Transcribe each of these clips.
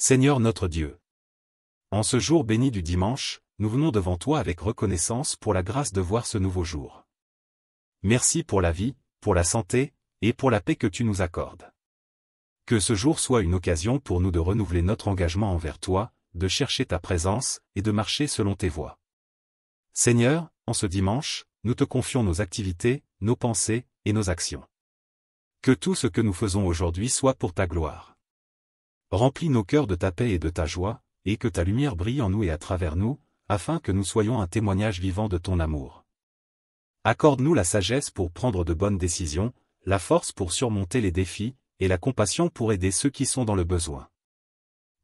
Seigneur notre Dieu. En ce jour béni du dimanche, nous venons devant toi avec reconnaissance pour la grâce de voir ce nouveau jour. Merci pour la vie, pour la santé, et pour la paix que tu nous accordes. Que ce jour soit une occasion pour nous de renouveler notre engagement envers toi, de chercher ta présence, et de marcher selon tes voies. Seigneur, en ce dimanche, nous te confions nos activités, nos pensées, et nos actions. Que tout ce que nous faisons aujourd'hui soit pour ta gloire. Remplis nos cœurs de ta paix et de ta joie, et que ta lumière brille en nous et à travers nous, afin que nous soyons un témoignage vivant de ton amour. Accorde-nous la sagesse pour prendre de bonnes décisions, la force pour surmonter les défis, et la compassion pour aider ceux qui sont dans le besoin.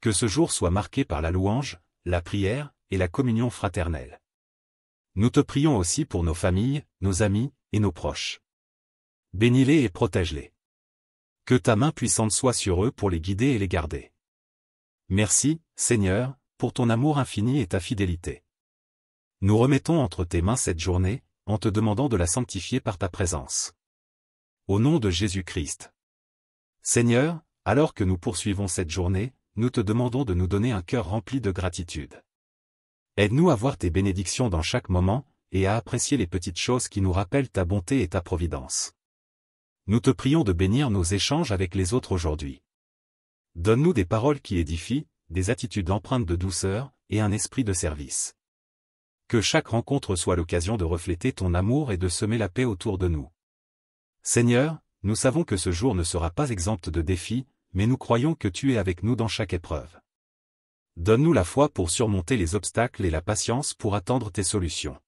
Que ce jour soit marqué par la louange, la prière, et la communion fraternelle. Nous te prions aussi pour nos familles, nos amis, et nos proches. Bénis-les et protège-les. Que ta main puissante soit sur eux pour les guider et les garder. Merci, Seigneur, pour ton amour infini et ta fidélité. Nous remettons entre tes mains cette journée, en te demandant de la sanctifier par ta présence. Au nom de Jésus-Christ. Seigneur, alors que nous poursuivons cette journée, nous te demandons de nous donner un cœur rempli de gratitude. Aide-nous à voir tes bénédictions dans chaque moment, et à apprécier les petites choses qui nous rappellent ta bonté et ta providence. Nous te prions de bénir nos échanges avec les autres aujourd'hui. Donne-nous des paroles qui édifient, des attitudes empreintes de douceur, et un esprit de service. Que chaque rencontre soit l'occasion de refléter ton amour et de semer la paix autour de nous. Seigneur, nous savons que ce jour ne sera pas exempt de défis, mais nous croyons que tu es avec nous dans chaque épreuve. Donne-nous la foi pour surmonter les obstacles et la patience pour attendre tes solutions.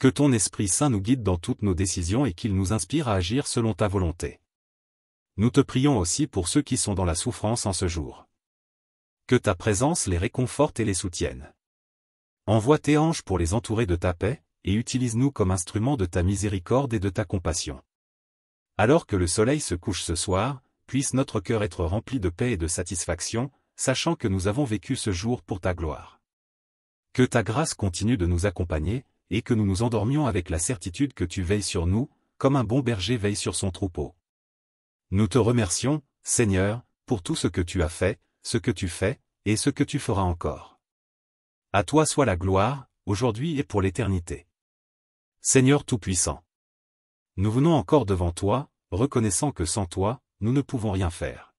Que ton Esprit Saint nous guide dans toutes nos décisions et qu'il nous inspire à agir selon ta volonté. Nous te prions aussi pour ceux qui sont dans la souffrance en ce jour. Que ta présence les réconforte et les soutienne. Envoie tes anges pour les entourer de ta paix, et utilise-nous comme instruments de ta miséricorde et de ta compassion. Alors que le soleil se couche ce soir, puisse notre cœur être rempli de paix et de satisfaction, sachant que nous avons vécu ce jour pour ta gloire. Que ta grâce continue de nous accompagner, et que nous nous endormions avec la certitude que tu veilles sur nous, comme un bon berger veille sur son troupeau. Nous te remercions, Seigneur, pour tout ce que tu as fait, ce que tu fais, et ce que tu feras encore. À toi soit la gloire, aujourd'hui et pour l'éternité. Seigneur Tout-Puissant. Nous venons encore devant toi, reconnaissant que sans toi, nous ne pouvons rien faire.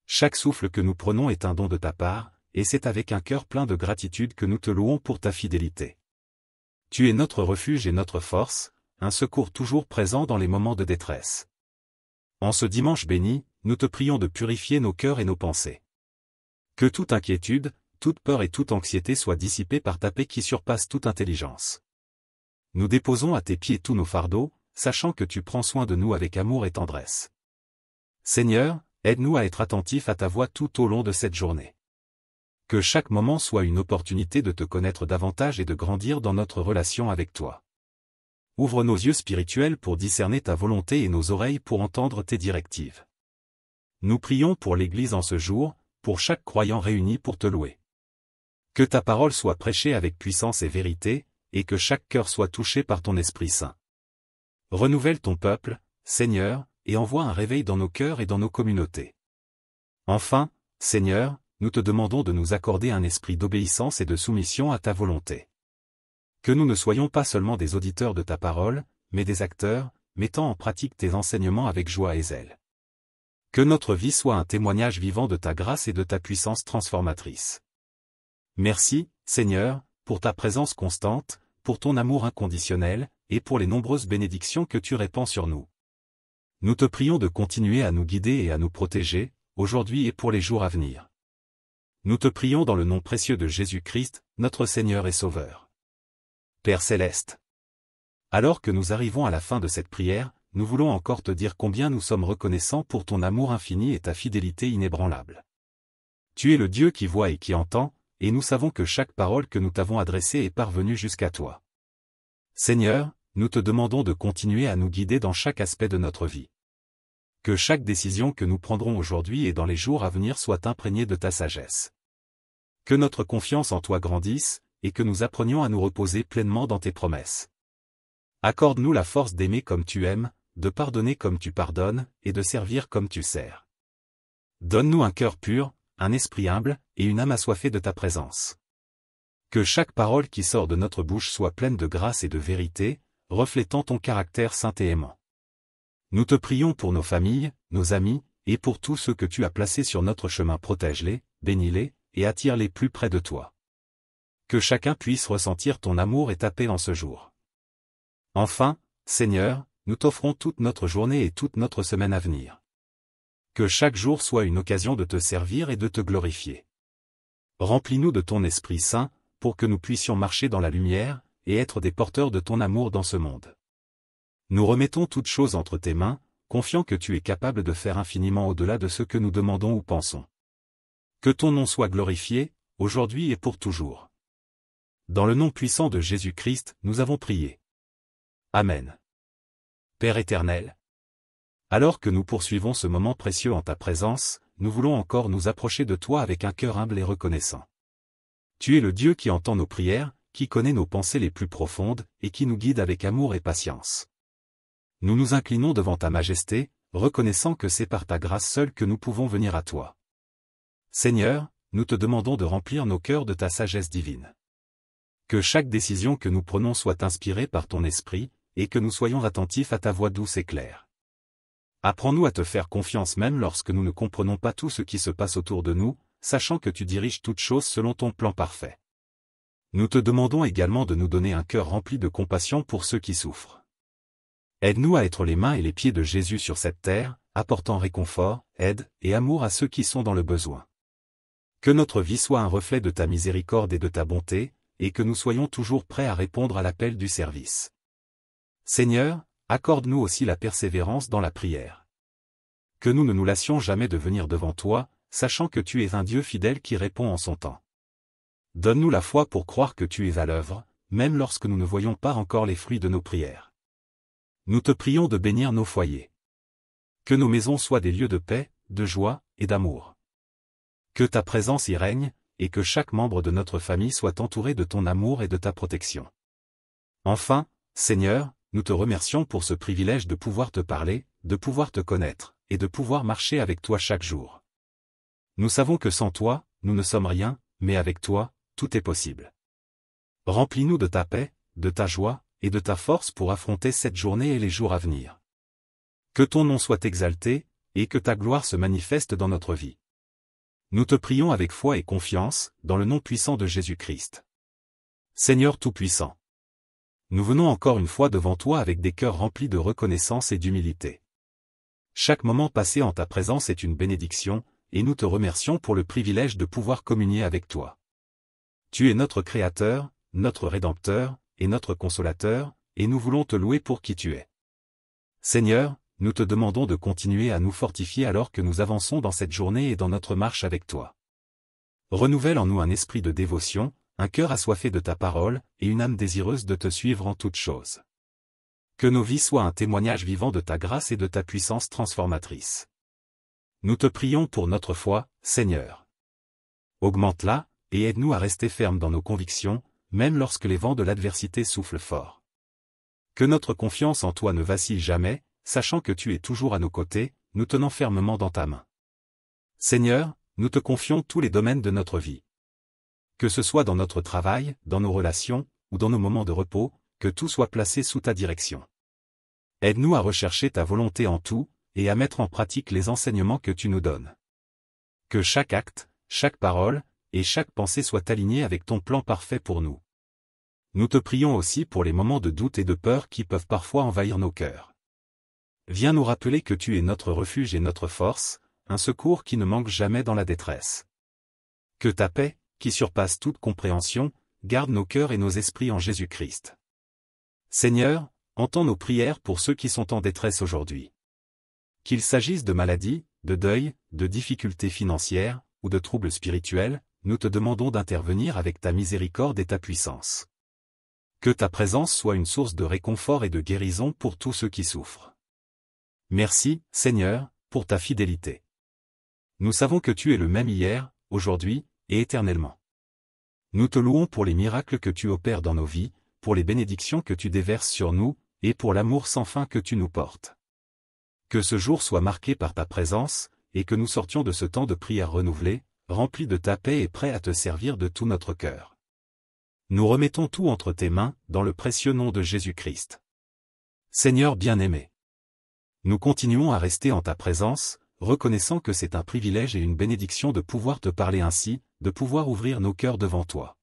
Chaque souffle que nous prenons est un don de ta part, et c'est avec un cœur plein de gratitude que nous te louons pour ta fidélité. Tu es notre refuge et notre force, un secours toujours présent dans les moments de détresse. En ce dimanche béni, nous te prions de purifier nos cœurs et nos pensées. Que toute inquiétude, toute peur et toute anxiété soient dissipées par ta paix qui surpasse toute intelligence. Nous déposons à tes pieds tous nos fardeaux, sachant que tu prends soin de nous avec amour et tendresse. Seigneur, aide-nous à être attentifs à ta voix tout au long de cette journée. Que chaque moment soit une opportunité de te connaître davantage et de grandir dans notre relation avec toi. Ouvre nos yeux spirituels pour discerner ta volonté et nos oreilles pour entendre tes directives. Nous prions pour l'Église en ce jour, pour chaque croyant réuni pour te louer. Que ta parole soit prêchée avec puissance et vérité, et que chaque cœur soit touché par ton Esprit Saint. Renouvelle ton peuple, Seigneur, et envoie un réveil dans nos cœurs et dans nos communautés. Enfin, Seigneur, nous te demandons de nous accorder un esprit d'obéissance et de soumission à ta volonté. Que nous ne soyons pas seulement des auditeurs de ta parole, mais des acteurs, mettant en pratique tes enseignements avec joie et zèle. Que notre vie soit un témoignage vivant de ta grâce et de ta puissance transformatrice. Merci, Seigneur, pour ta présence constante, pour ton amour inconditionnel, et pour les nombreuses bénédictions que tu répands sur nous. Nous te prions de continuer à nous guider et à nous protéger, aujourd'hui et pour les jours à venir. Nous te prions dans le nom précieux de Jésus-Christ, notre Seigneur et Sauveur. Père Céleste. Alors que nous arrivons à la fin de cette prière, nous voulons encore te dire combien nous sommes reconnaissants pour ton amour infini et ta fidélité inébranlable. Tu es le Dieu qui voit et qui entend, et nous savons que chaque parole que nous t'avons adressée est parvenue jusqu'à toi. Seigneur, nous te demandons de continuer à nous guider dans chaque aspect de notre vie. Que chaque décision que nous prendrons aujourd'hui et dans les jours à venir soit imprégnée de ta sagesse. Que notre confiance en toi grandisse, et que nous apprenions à nous reposer pleinement dans tes promesses. Accorde-nous la force d'aimer comme tu aimes, de pardonner comme tu pardonnes, et de servir comme tu sers. Donne-nous un cœur pur, un esprit humble, et une âme assoiffée de ta présence. Que chaque parole qui sort de notre bouche soit pleine de grâce et de vérité, reflétant ton caractère saint et aimant. Nous te prions pour nos familles, nos amis, et pour tous ceux que tu as placés sur notre chemin. Protège-les, bénis-les, et attire-les plus près de toi. Que chacun puisse ressentir ton amour et ta paix en ce jour. Enfin, Seigneur, nous t'offrons toute notre journée et toute notre semaine à venir. Que chaque jour soit une occasion de te servir et de te glorifier. Remplis-nous de ton Esprit Saint, pour que nous puissions marcher dans la lumière, et être des porteurs de ton amour dans ce monde. Nous remettons toutes choses entre tes mains, confiants que tu es capable de faire infiniment au-delà de ce que nous demandons ou pensons. Que ton nom soit glorifié, aujourd'hui et pour toujours. Dans le nom puissant de Jésus-Christ, nous avons prié. Amen. Père éternel, alors que nous poursuivons ce moment précieux en ta présence, nous voulons encore nous approcher de toi avec un cœur humble et reconnaissant. Tu es le Dieu qui entend nos prières, qui connaît nos pensées les plus profondes, et qui nous guide avec amour et patience. Nous nous inclinons devant ta majesté, reconnaissant que c'est par ta grâce seule que nous pouvons venir à toi. Seigneur, nous te demandons de remplir nos cœurs de ta sagesse divine. Que chaque décision que nous prenons soit inspirée par ton esprit, et que nous soyons attentifs à ta voix douce et claire. Apprends-nous à te faire confiance même lorsque nous ne comprenons pas tout ce qui se passe autour de nous, sachant que tu diriges toutes choses selon ton plan parfait. Nous te demandons également de nous donner un cœur rempli de compassion pour ceux qui souffrent. Aide-nous à être les mains et les pieds de Jésus sur cette terre, apportant réconfort, aide et amour à ceux qui sont dans le besoin. Que notre vie soit un reflet de ta miséricorde et de ta bonté, et que nous soyons toujours prêts à répondre à l'appel du service. Seigneur, accorde-nous aussi la persévérance dans la prière. Que nous ne nous lassions jamais de venir devant toi, sachant que tu es un Dieu fidèle qui répond en son temps. Donne-nous la foi pour croire que tu es à l'œuvre, même lorsque nous ne voyons pas encore les fruits de nos prières. Nous te prions de bénir nos foyers. Que nos maisons soient des lieux de paix, de joie et d'amour. Que ta présence y règne, et que chaque membre de notre famille soit entouré de ton amour et de ta protection. Enfin, Seigneur, nous te remercions pour ce privilège de pouvoir te parler, de pouvoir te connaître, et de pouvoir marcher avec toi chaque jour. Nous savons que sans toi, nous ne sommes rien, mais avec toi, tout est possible. Remplis-nous de ta paix, de ta joie, et de ta force pour affronter cette journée et les jours à venir. Que ton nom soit exalté, et que ta gloire se manifeste dans notre vie. Nous te prions avec foi et confiance, dans le nom puissant de Jésus-Christ. Seigneur Tout-Puissant, nous venons encore une fois devant toi avec des cœurs remplis de reconnaissance et d'humilité. Chaque moment passé en ta présence est une bénédiction, et nous te remercions pour le privilège de pouvoir communier avec toi. Tu es notre Créateur, notre Rédempteur, et notre Consolateur, et nous voulons te louer pour qui tu es. Seigneur, nous te demandons de continuer à nous fortifier alors que nous avançons dans cette journée et dans notre marche avec toi. Renouvelle en nous un esprit de dévotion, un cœur assoiffé de ta parole, et une âme désireuse de te suivre en toutes choses. Que nos vies soient un témoignage vivant de ta grâce et de ta puissance transformatrice. Nous te prions pour notre foi, Seigneur. Augmente-la, et aide-nous à rester fermes dans nos convictions, même lorsque les vents de l'adversité soufflent fort. Que notre confiance en toi ne vacille jamais, sachant que tu es toujours à nos côtés, nous tenant fermement dans ta main. Seigneur, nous te confions tous les domaines de notre vie. Que ce soit dans notre travail, dans nos relations, ou dans nos moments de repos, que tout soit placé sous ta direction. Aide-nous à rechercher ta volonté en tout, et à mettre en pratique les enseignements que tu nous donnes. Que chaque acte, chaque parole, et chaque pensée soient alignés avec ton plan parfait pour nous. Nous te prions aussi pour les moments de doute et de peur qui peuvent parfois envahir nos cœurs. Viens nous rappeler que tu es notre refuge et notre force, un secours qui ne manque jamais dans la détresse. Que ta paix, qui surpasse toute compréhension, garde nos cœurs et nos esprits en Jésus-Christ. Seigneur, entends nos prières pour ceux qui sont en détresse aujourd'hui. Qu'il s'agisse de maladies, de deuil, de difficultés financières, ou de troubles spirituels, nous te demandons d'intervenir avec ta miséricorde et ta puissance. Que ta présence soit une source de réconfort et de guérison pour tous ceux qui souffrent. Merci, Seigneur, pour ta fidélité. Nous savons que tu es le même hier, aujourd'hui, et éternellement. Nous te louons pour les miracles que tu opères dans nos vies, pour les bénédictions que tu déverses sur nous, et pour l'amour sans fin que tu nous portes. Que ce jour soit marqué par ta présence, et que nous sortions de ce temps de prière renouvelée, remplis de ta paix et prêts à te servir de tout notre cœur. Nous remettons tout entre tes mains, dans le précieux nom de Jésus-Christ. Seigneur bien-aimé, nous continuons à rester en ta présence, reconnaissant que c'est un privilège et une bénédiction de pouvoir te parler ainsi, de pouvoir ouvrir nos cœurs devant toi.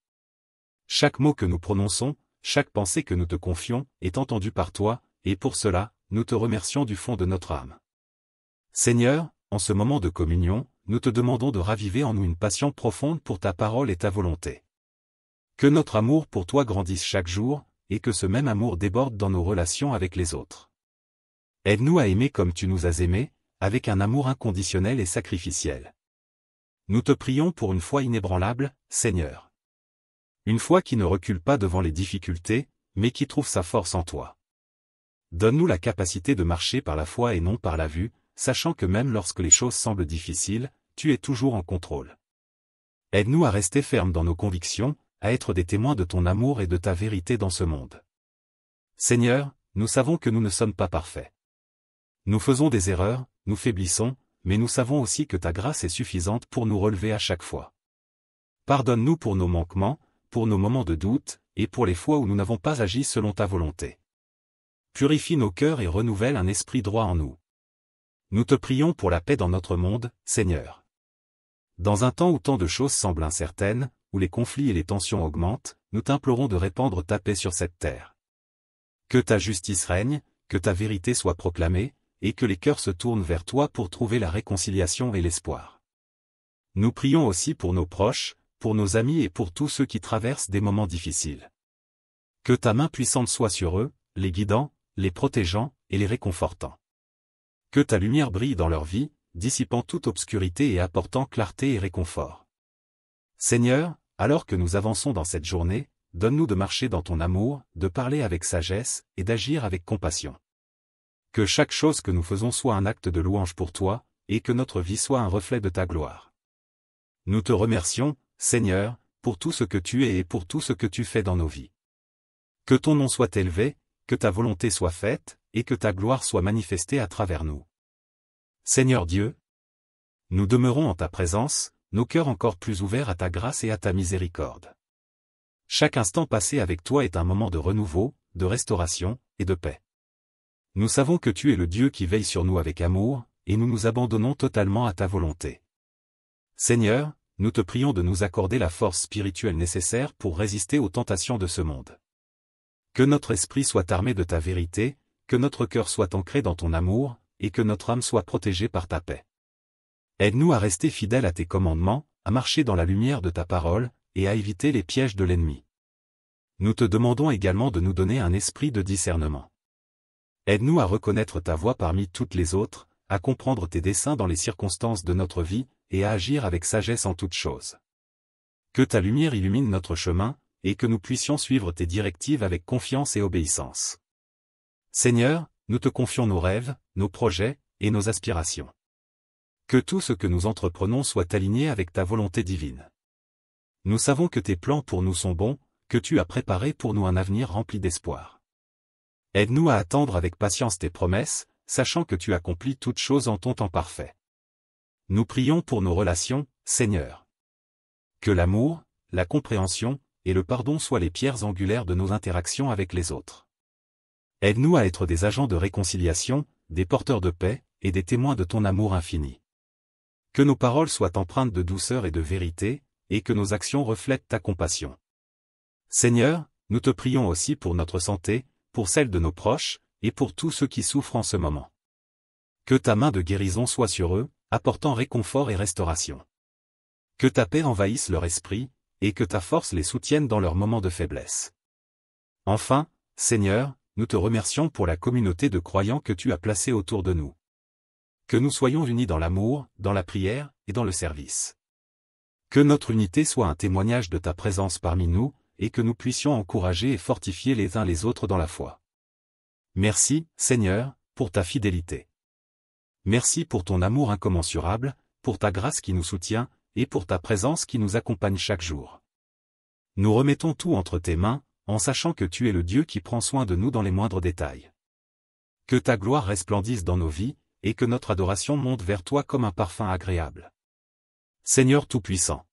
Chaque mot que nous prononçons, chaque pensée que nous te confions, est entendue par toi, et pour cela, nous te remercions du fond de notre âme. Seigneur, en ce moment de communion, nous te demandons de raviver en nous une passion profonde pour ta parole et ta volonté. Que notre amour pour toi grandisse chaque jour, et que ce même amour déborde dans nos relations avec les autres. Aide-nous à aimer comme tu nous as aimés, avec un amour inconditionnel et sacrificiel. Nous te prions pour une foi inébranlable, Seigneur. Une foi qui ne recule pas devant les difficultés, mais qui trouve sa force en toi. Donne-nous la capacité de marcher par la foi et non par la vue, sachant que même lorsque les choses semblent difficiles, tu es toujours en contrôle. Aide-nous à rester fermes dans nos convictions, à être des témoins de ton amour et de ta vérité dans ce monde. Seigneur, nous savons que nous ne sommes pas parfaits. Nous faisons des erreurs, nous faiblissons, mais nous savons aussi que ta grâce est suffisante pour nous relever à chaque fois. Pardonne-nous pour nos manquements, pour nos moments de doute, et pour les fois où nous n'avons pas agi selon ta volonté. Purifie nos cœurs et renouvelle un esprit droit en nous. Nous te prions pour la paix dans notre monde, Seigneur. Dans un temps où tant de choses semblent incertaines, où les conflits et les tensions augmentent, nous t'implorons de répandre ta paix sur cette terre. Que ta justice règne, que ta vérité soit proclamée, et que les cœurs se tournent vers toi pour trouver la réconciliation et l'espoir. Nous prions aussi pour nos proches, pour nos amis et pour tous ceux qui traversent des moments difficiles. Que ta main puissante soit sur eux, les guidant, les protégeant et les réconfortant. Que ta lumière brille dans leur vie, dissipant toute obscurité et apportant clarté et réconfort. Seigneur, alors que nous avançons dans cette journée, donne-nous de marcher dans ton amour, de parler avec sagesse et d'agir avec compassion. Que chaque chose que nous faisons soit un acte de louange pour toi, et que notre vie soit un reflet de ta gloire. Nous te remercions, Seigneur, pour tout ce que tu es et pour tout ce que tu fais dans nos vies. Que ton nom soit élevé, que ta volonté soit faite, et que ta gloire soit manifestée à travers nous. Seigneur Dieu, nous demeurons en ta présence, nos cœurs encore plus ouverts à ta grâce et à ta miséricorde. Chaque instant passé avec toi est un moment de renouveau, de restauration, et de paix. Nous savons que tu es le Dieu qui veille sur nous avec amour, et nous nous abandonnons totalement à ta volonté. Seigneur, nous te prions de nous accorder la force spirituelle nécessaire pour résister aux tentations de ce monde. Que notre esprit soit armé de ta vérité, que notre cœur soit ancré dans ton amour, et que notre âme soit protégée par ta paix. Aide-nous à rester fidèles à tes commandements, à marcher dans la lumière de ta parole, et à éviter les pièges de l'ennemi. Nous te demandons également de nous donner un esprit de discernement. Aide-nous à reconnaître ta voix parmi toutes les autres, à comprendre tes desseins dans les circonstances de notre vie, et à agir avec sagesse en toutes choses. Que ta lumière illumine notre chemin, et que nous puissions suivre tes directives avec confiance et obéissance. Seigneur, nous te confions nos rêves, nos projets, et nos aspirations. Que tout ce que nous entreprenons soit aligné avec ta volonté divine. Nous savons que tes plans pour nous sont bons, que tu as préparé pour nous un avenir rempli d'espoir. Aide-nous à attendre avec patience tes promesses, sachant que tu accomplis toutes choses en ton temps parfait. Nous prions pour nos relations, Seigneur. Que l'amour, la compréhension, et le pardon soient les pierres angulaires de nos interactions avec les autres. Aide-nous à être des agents de réconciliation, des porteurs de paix, et des témoins de ton amour infini. Que nos paroles soient empreintes de douceur et de vérité, et que nos actions reflètent ta compassion. Seigneur, nous te prions aussi pour notre santé, pour celle de nos proches, et pour tous ceux qui souffrent en ce moment. Que ta main de guérison soit sur eux, apportant réconfort et restauration. Que ta paix envahisse leur esprit, et que ta force les soutienne dans leurs moments de faiblesse. Enfin, Seigneur, nous te remercions pour la communauté de croyants que tu as placée autour de nous. Que nous soyons unis dans l'amour, dans la prière, et dans le service. Que notre unité soit un témoignage de ta présence parmi nous, et que nous puissions encourager et fortifier les uns les autres dans la foi. Merci, Seigneur, pour ta fidélité. Merci pour ton amour incommensurable, pour ta grâce qui nous soutient, et pour ta présence qui nous accompagne chaque jour. Nous remettons tout entre tes mains, en sachant que tu es le Dieu qui prend soin de nous dans les moindres détails. Que ta gloire resplendisse dans nos vies, et que notre adoration monte vers toi comme un parfum agréable. Seigneur Tout-Puissant,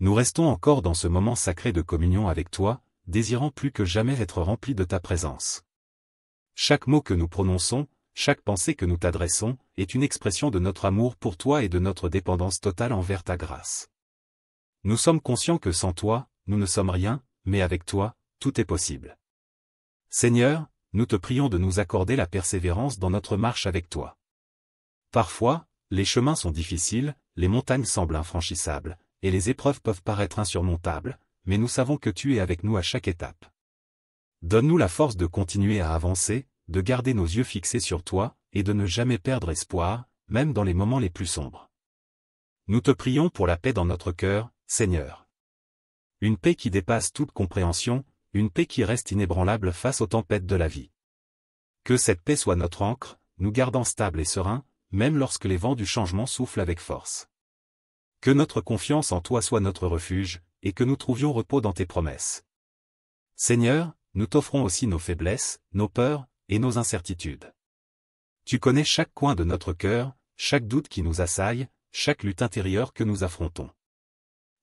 nous restons encore dans ce moment sacré de communion avec toi, désirant plus que jamais être remplis de ta présence. Chaque mot que nous prononçons, chaque pensée que nous t'adressons, est une expression de notre amour pour toi et de notre dépendance totale envers ta grâce. Nous sommes conscients que sans toi, nous ne sommes rien, mais avec toi, tout est possible. Seigneur, nous te prions de nous accorder la persévérance dans notre marche avec toi. Parfois, les chemins sont difficiles, les montagnes semblent infranchissables, et les épreuves peuvent paraître insurmontables, mais nous savons que tu es avec nous à chaque étape. Donne-nous la force de continuer à avancer, de garder nos yeux fixés sur toi, et de ne jamais perdre espoir, même dans les moments les plus sombres. Nous te prions pour la paix dans notre cœur, Seigneur. Une paix qui dépasse toute compréhension, une paix qui reste inébranlable face aux tempêtes de la vie. Que cette paix soit notre ancre, nous gardant stables et sereins, même lorsque les vents du changement soufflent avec force. Que notre confiance en toi soit notre refuge, et que nous trouvions repos dans tes promesses. Seigneur, nous t'offrons aussi nos faiblesses, nos peurs, et nos incertitudes. Tu connais chaque coin de notre cœur, chaque doute qui nous assaille, chaque lutte intérieure que nous affrontons.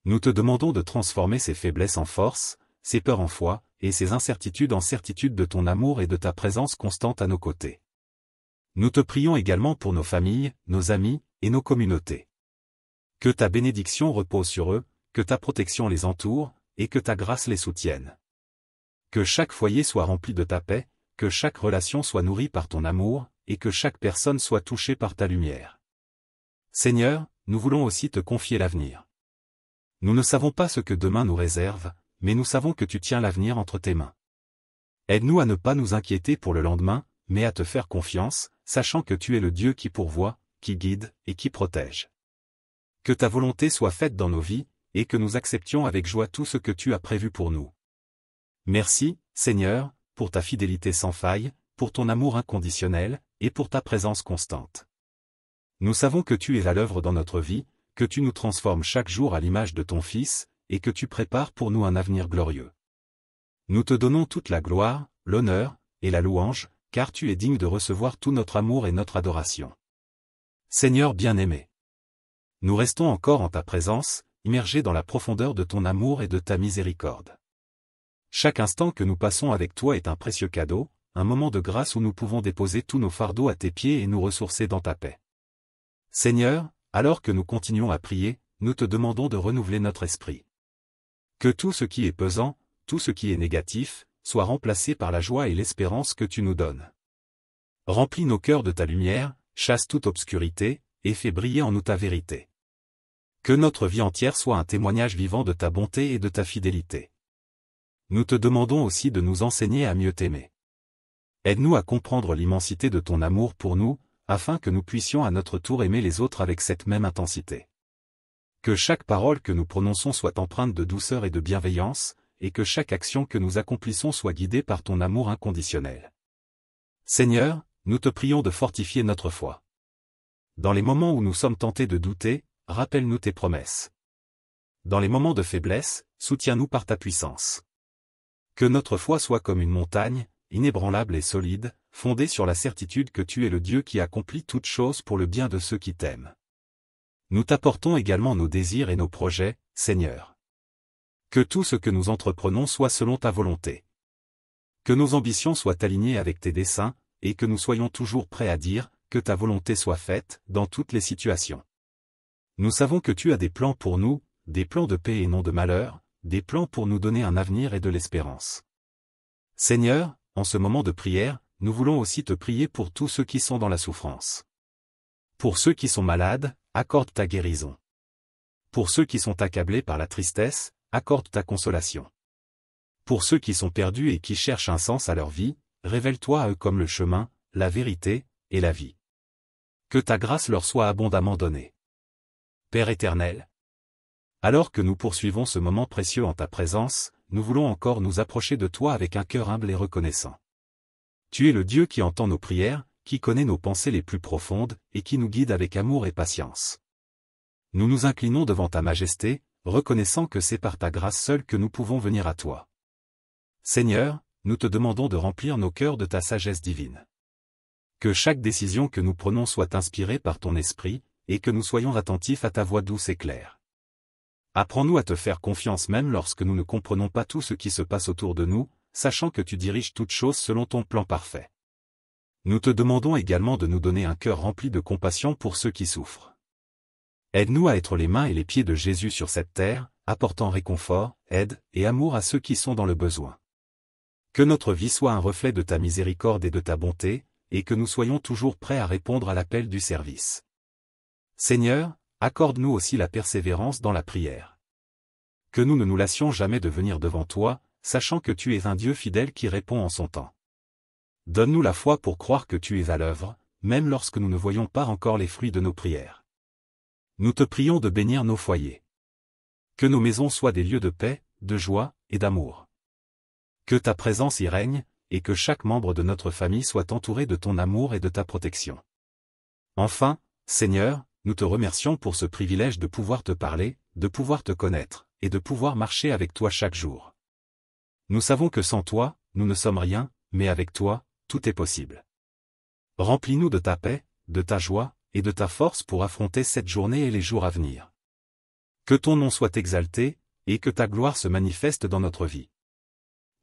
Nous te demandons de transformer ces faiblesses en force, ces peurs en foi, et ces incertitudes en certitude de ton amour et de ta présence constante à nos côtés. Nous te prions également pour nos familles, nos amis, et nos communautés. Que ta bénédiction repose sur eux, que ta protection les entoure, et que ta grâce les soutienne. Que chaque foyer soit rempli de ta paix, que chaque relation soit nourrie par ton amour, et que chaque personne soit touchée par ta lumière. Seigneur, nous voulons aussi te confier l'avenir. Nous ne savons pas ce que demain nous réserve, mais nous savons que tu tiens l'avenir entre tes mains. Aide-nous à ne pas nous inquiéter pour le lendemain, mais à te faire confiance, sachant que tu es le Dieu qui pourvoit, qui guide, et qui protège. Que ta volonté soit faite dans nos vies, et que nous acceptions avec joie tout ce que tu as prévu pour nous. Merci, Seigneur, pour ta fidélité sans faille, pour ton amour inconditionnel, et pour ta présence constante. Nous savons que tu es à l'œuvre dans notre vie, que tu nous transformes chaque jour à l'image de ton Fils, et que tu prépares pour nous un avenir glorieux. Nous te donnons toute la gloire, l'honneur, et la louange, car tu es digne de recevoir tout notre amour et notre adoration. Seigneur bien-aimé, nous restons encore en ta présence, immergés dans la profondeur de ton amour et de ta miséricorde. Chaque instant que nous passons avec toi est un précieux cadeau, un moment de grâce où nous pouvons déposer tous nos fardeaux à tes pieds et nous ressourcer dans ta paix. Seigneur, alors que nous continuons à prier, nous te demandons de renouveler notre esprit. Que tout ce qui est pesant, tout ce qui est négatif, soit remplacé par la joie et l'espérance que tu nous donnes. Remplis nos cœurs de ta lumière, chasse toute obscurité, et fais briller en nous ta vérité. Que notre vie entière soit un témoignage vivant de ta bonté et de ta fidélité. Nous te demandons aussi de nous enseigner à mieux t'aimer. Aide-nous à comprendre l'immensité de ton amour pour nous, afin que nous puissions à notre tour aimer les autres avec cette même intensité. Que chaque parole que nous prononçons soit empreinte de douceur et de bienveillance, et que chaque action que nous accomplissons soit guidée par ton amour inconditionnel. Seigneur, nous te prions de fortifier notre foi. Dans les moments où nous sommes tentés de douter, rappelle-nous tes promesses. Dans les moments de faiblesse, soutiens-nous par ta puissance. Que notre foi soit comme une montagne, inébranlable et solide, fondée sur la certitude que tu es le Dieu qui accomplit toutes choses pour le bien de ceux qui t'aiment. Nous t'apportons également nos désirs et nos projets, Seigneur. Que tout ce que nous entreprenons soit selon ta volonté. Que nos ambitions soient alignées avec tes desseins, et que nous soyons toujours prêts à dire, que ta volonté soit faite, dans toutes les situations. Nous savons que tu as des plans pour nous, des plans de paix et non de malheur, des plans pour nous donner un avenir et de l'espérance. Seigneur, en ce moment de prière, nous voulons aussi te prier pour tous ceux qui sont dans la souffrance. Pour ceux qui sont malades, accorde ta guérison. Pour ceux qui sont accablés par la tristesse, accorde ta consolation. Pour ceux qui sont perdus et qui cherchent un sens à leur vie, révèle-toi à eux comme le chemin, la vérité, et la vie. Que ta grâce leur soit abondamment donnée. Père éternel, alors que nous poursuivons ce moment précieux en ta présence, nous voulons encore nous approcher de toi avec un cœur humble et reconnaissant. Tu es le Dieu qui entend nos prières, qui connaît nos pensées les plus profondes, et qui nous guide avec amour et patience. Nous nous inclinons devant ta majesté, reconnaissant que c'est par ta grâce seule que nous pouvons venir à toi. Seigneur, nous te demandons de remplir nos cœurs de ta sagesse divine. Que chaque décision que nous prenons soit inspirée par ton esprit, et que nous soyons attentifs à ta voix douce et claire. Apprends-nous à te faire confiance même lorsque nous ne comprenons pas tout ce qui se passe autour de nous, sachant que tu diriges toutes choses selon ton plan parfait. Nous te demandons également de nous donner un cœur rempli de compassion pour ceux qui souffrent. Aide-nous à être les mains et les pieds de Jésus sur cette terre, apportant réconfort, aide et amour à ceux qui sont dans le besoin. Que notre vie soit un reflet de ta miséricorde et de ta bonté, et que nous soyons toujours prêts à répondre à l'appel du service. Seigneur, accorde-nous aussi la persévérance dans la prière. Que nous ne nous lassions jamais de venir devant toi, sachant que tu es un Dieu fidèle qui répond en son temps. Donne-nous la foi pour croire que tu es à l'œuvre, même lorsque nous ne voyons pas encore les fruits de nos prières. Nous te prions de bénir nos foyers. Que nos maisons soient des lieux de paix, de joie et d'amour. Que ta présence y règne, et que chaque membre de notre famille soit entouré de ton amour et de ta protection. Enfin, Seigneur, nous te remercions pour ce privilège de pouvoir te parler, de pouvoir te connaître, et de pouvoir marcher avec toi chaque jour. Nous savons que sans toi, nous ne sommes rien, mais avec toi, tout est possible. Remplis-nous de ta paix, de ta joie, et de ta force pour affronter cette journée et les jours à venir. Que ton nom soit exalté, et que ta gloire se manifeste dans notre vie.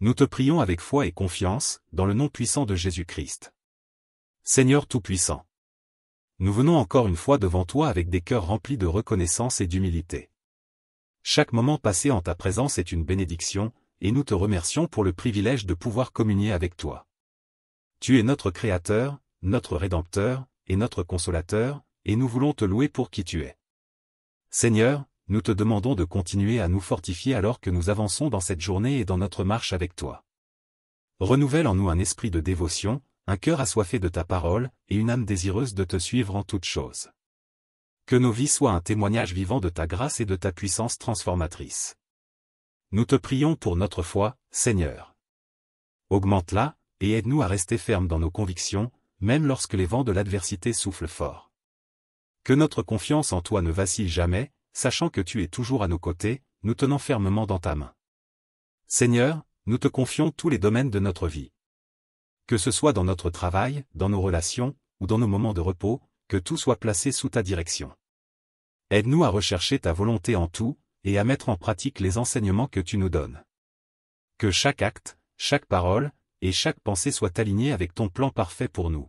Nous te prions avec foi et confiance, dans le nom puissant de Jésus-Christ. Seigneur Tout-Puissant. Nous venons encore une fois devant toi avec des cœurs remplis de reconnaissance et d'humilité. Chaque moment passé en ta présence est une bénédiction, et nous te remercions pour le privilège de pouvoir communier avec toi. Tu es notre Créateur, notre Rédempteur, et notre Consolateur, et nous voulons te louer pour qui tu es. Seigneur, nous te demandons de continuer à nous fortifier alors que nous avançons dans cette journée et dans notre marche avec toi. Renouvelle en nous un esprit de dévotion, un cœur assoiffé de ta parole, et une âme désireuse de te suivre en toutes choses. Que nos vies soient un témoignage vivant de ta grâce et de ta puissance transformatrice. Nous te prions pour notre foi, Seigneur. Augmente-la, et aide-nous à rester fermes dans nos convictions, même lorsque les vents de l'adversité soufflent fort. Que notre confiance en toi ne vacille jamais, sachant que tu es toujours à nos côtés, nous tenant fermement dans ta main. Seigneur, nous te confions tous les domaines de notre vie. Que ce soit dans notre travail, dans nos relations, ou dans nos moments de repos, que tout soit placé sous ta direction. Aide-nous à rechercher ta volonté en tout, et à mettre en pratique les enseignements que tu nous donnes. Que chaque acte, chaque parole, et chaque pensée soient alignés avec ton plan parfait pour nous.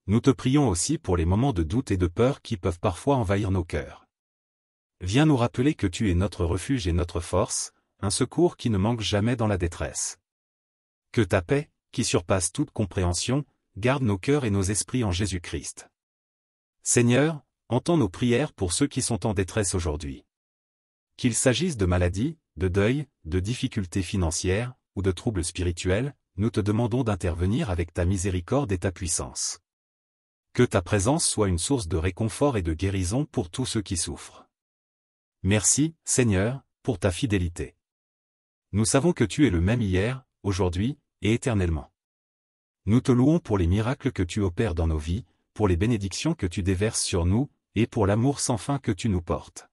Nous te prions aussi pour les moments de doute et de peur qui peuvent parfois envahir nos cœurs. Viens nous rappeler que tu es notre refuge et notre force, un secours qui ne manque jamais dans la détresse. Que ta paix, qui surpasse toute compréhension, garde nos cœurs et nos esprits en Jésus-Christ. Seigneur, entends nos prières pour ceux qui sont en détresse aujourd'hui. Qu'il s'agisse de maladies, de deuil, de difficultés financières, ou de troubles spirituels, nous te demandons d'intervenir avec ta miséricorde et ta puissance. Que ta présence soit une source de réconfort et de guérison pour tous ceux qui souffrent. Merci, Seigneur, pour ta fidélité. Nous savons que tu es le même hier, aujourd'hui, et éternellement. Nous te louons pour les miracles que tu opères dans nos vies, pour les bénédictions que tu déverses sur nous, et pour l'amour sans fin que tu nous portes.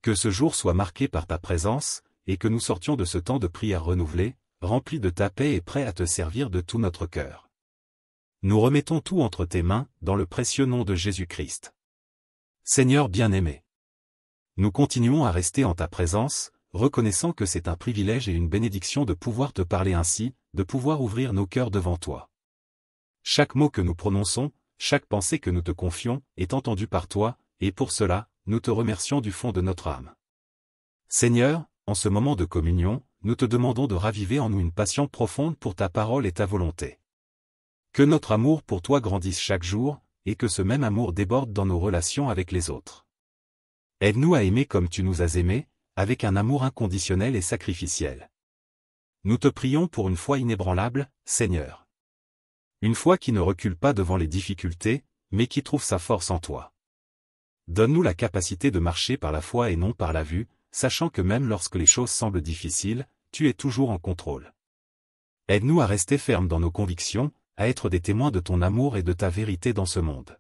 Que ce jour soit marqué par ta présence, et que nous sortions de ce temps de prière renouvelé, rempli de ta paix et prêt à te servir de tout notre cœur. Nous remettons tout entre tes mains, dans le précieux nom de Jésus-Christ. Seigneur bien-aimé, nous continuons à rester en ta présence, reconnaissant que c'est un privilège et une bénédiction de pouvoir te parler ainsi, de pouvoir ouvrir nos cœurs devant toi. Chaque mot que nous prononçons, chaque pensée que nous te confions, est entendue par toi, et pour cela, nous te remercions du fond de notre âme. Seigneur, en ce moment de communion, nous te demandons de raviver en nous une passion profonde pour ta parole et ta volonté. Que notre amour pour toi grandisse chaque jour, et que ce même amour déborde dans nos relations avec les autres. Aide-nous à aimer comme tu nous as aimés, avec un amour inconditionnel et sacrificiel. Nous te prions pour une foi inébranlable, Seigneur. Une foi qui ne recule pas devant les difficultés, mais qui trouve sa force en toi. Donne-nous la capacité de marcher par la foi et non par la vue, sachant que même lorsque les choses semblent difficiles, tu es toujours en contrôle. Aide-nous à rester fermes dans nos convictions, à être des témoins de ton amour et de ta vérité dans ce monde.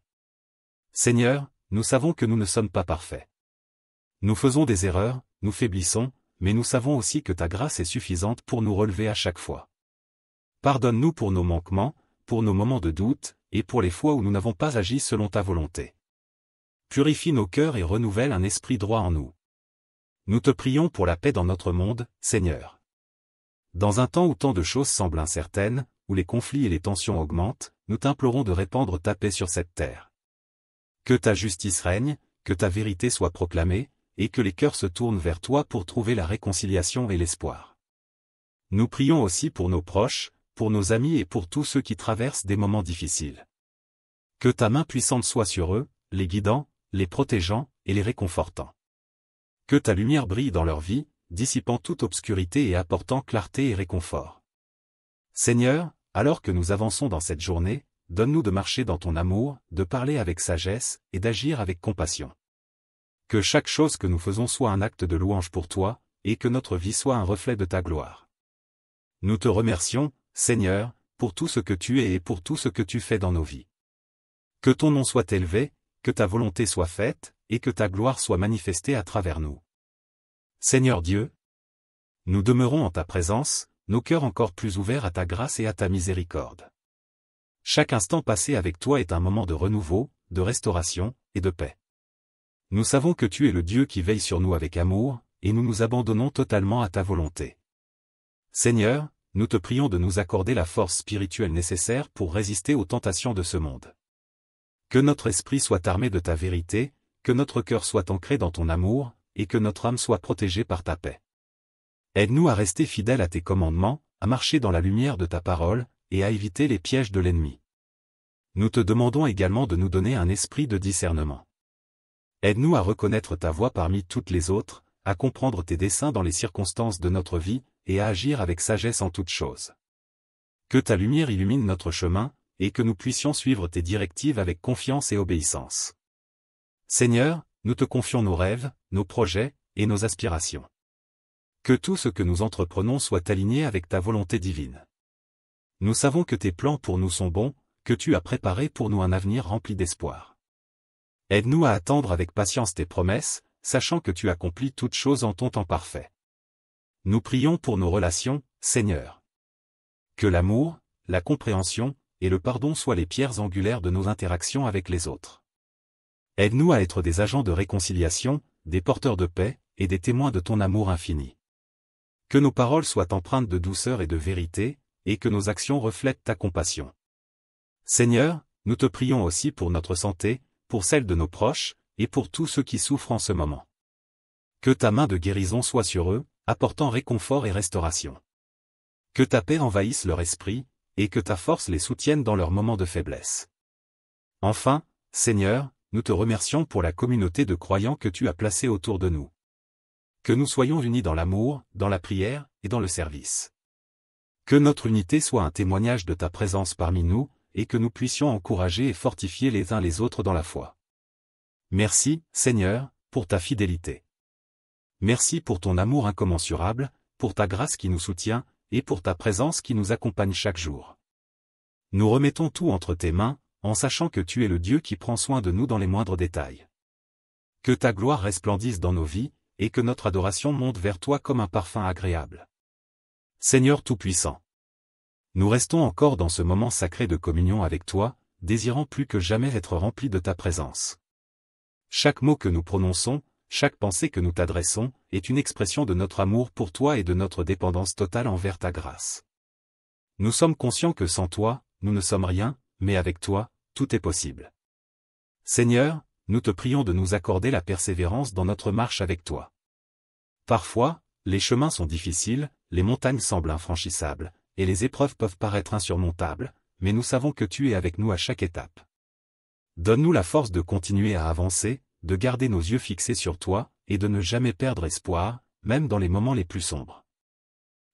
Seigneur, nous savons que nous ne sommes pas parfaits. Nous faisons des erreurs, nous faiblissons, mais nous savons aussi que ta grâce est suffisante pour nous relever à chaque fois. Pardonne-nous pour nos manquements, pour nos moments de doute, et pour les fois où nous n'avons pas agi selon ta volonté. Purifie nos cœurs et renouvelle un esprit droit en nous. Nous te prions pour la paix dans notre monde, Seigneur. Dans un temps où tant de choses semblent incertaines, où les conflits et les tensions augmentent, nous t'implorons de répandre ta paix sur cette terre. Que ta justice règne, que ta vérité soit proclamée, et que les cœurs se tournent vers toi pour trouver la réconciliation et l'espoir. Nous prions aussi pour nos proches, pour nos amis et pour tous ceux qui traversent des moments difficiles. Que ta main puissante soit sur eux, les guidant, les protégeant et les réconfortant. Que ta lumière brille dans leur vie, dissipant toute obscurité et apportant clarté et réconfort. Seigneur, alors que nous avançons dans cette journée, donne-nous de marcher dans ton amour, de parler avec sagesse et d'agir avec compassion. Que chaque chose que nous faisons soit un acte de louange pour toi, et que notre vie soit un reflet de ta gloire. Nous te remercions, Seigneur, pour tout ce que tu es et pour tout ce que tu fais dans nos vies. Que ton nom soit élevé, que ta volonté soit faite, et que ta gloire soit manifestée à travers nous. Seigneur Dieu, nous demeurons en ta présence, nos cœurs encore plus ouverts à ta grâce et à ta miséricorde. Chaque instant passé avec toi est un moment de renouveau, de restauration, et de paix. Nous savons que tu es le Dieu qui veille sur nous avec amour, et nous nous abandonnons totalement à ta volonté. Seigneur, nous te prions de nous accorder la force spirituelle nécessaire pour résister aux tentations de ce monde. Que notre esprit soit armé de ta vérité, que notre cœur soit ancré dans ton amour, et que notre âme soit protégée par ta paix. Aide-nous à rester fidèles à tes commandements, à marcher dans la lumière de ta parole, et à éviter les pièges de l'ennemi. Nous te demandons également de nous donner un esprit de discernement. Aide-nous à reconnaître ta voix parmi toutes les autres, à comprendre tes desseins dans les circonstances de notre vie, et à agir avec sagesse en toutes choses. Que ta lumière illumine notre chemin, et que nous puissions suivre tes directives avec confiance et obéissance. Seigneur, nous te confions nos rêves, nos projets, et nos aspirations. Que tout ce que nous entreprenons soit aligné avec ta volonté divine. Nous savons que tes plans pour nous sont bons, que tu as préparé pour nous un avenir rempli d'espoir. Aide-nous à attendre avec patience tes promesses, sachant que tu accomplis toutes choses en ton temps parfait. Nous prions pour nos relations, Seigneur. Que l'amour, la compréhension, et le pardon soient les pierres angulaires de nos interactions avec les autres. Aide-nous à être des agents de réconciliation, des porteurs de paix, et des témoins de ton amour infini. Que nos paroles soient empreintes de douceur et de vérité, et que nos actions reflètent ta compassion. Seigneur, nous te prions aussi pour notre santé, pour celle de nos proches, et pour tous ceux qui souffrent en ce moment. Que ta main de guérison soit sur eux, apportant réconfort et restauration. Que ta paix envahisse leur esprit, et que ta force les soutienne dans leurs moments de faiblesse. Enfin, Seigneur, nous te remercions pour la communauté de croyants que tu as placée autour de nous. Que nous soyons unis dans l'amour, dans la prière, et dans le service. Que notre unité soit un témoignage de ta présence parmi nous, et que nous puissions encourager et fortifier les uns les autres dans la foi. Merci, Seigneur, pour ta fidélité. Merci pour ton amour incommensurable, pour ta grâce qui nous soutient, et pour ta présence qui nous accompagne chaque jour. Nous remettons tout entre tes mains, en sachant que tu es le Dieu qui prend soin de nous dans les moindres détails. Que ta gloire resplendisse dans nos vies, et que notre adoration monte vers toi comme un parfum agréable. Seigneur Tout-Puissant, nous restons encore dans ce moment sacré de communion avec toi, désirant plus que jamais être remplis de ta présence. Chaque mot que nous prononçons, chaque pensée que nous t'adressons, est une expression de notre amour pour toi et de notre dépendance totale envers ta grâce. Nous sommes conscients que sans toi, nous ne sommes rien, mais avec toi, tout est possible. Seigneur, nous te prions de nous accorder la persévérance dans notre marche avec toi. Parfois, les chemins sont difficiles, les montagnes semblent infranchissables, et les épreuves peuvent paraître insurmontables, mais nous savons que tu es avec nous à chaque étape. Donne-nous la force de continuer à avancer, de garder nos yeux fixés sur toi, et de ne jamais perdre espoir, même dans les moments les plus sombres.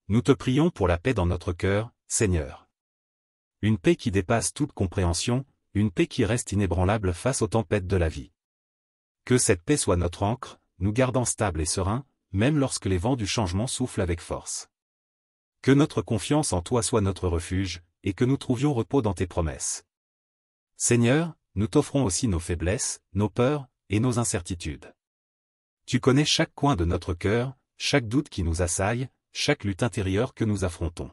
Nous te prions pour la paix dans notre cœur, Seigneur. Une paix qui dépasse toute compréhension, une paix qui reste inébranlable face aux tempêtes de la vie. Que cette paix soit notre ancre, nous gardant stables et sereins, même lorsque les vents du changement soufflent avec force. Que notre confiance en toi soit notre refuge, et que nous trouvions repos dans tes promesses. Seigneur, nous t'offrons aussi nos faiblesses, nos peurs, et nos incertitudes. Tu connais chaque coin de notre cœur, chaque doute qui nous assaille, chaque lutte intérieure que nous affrontons.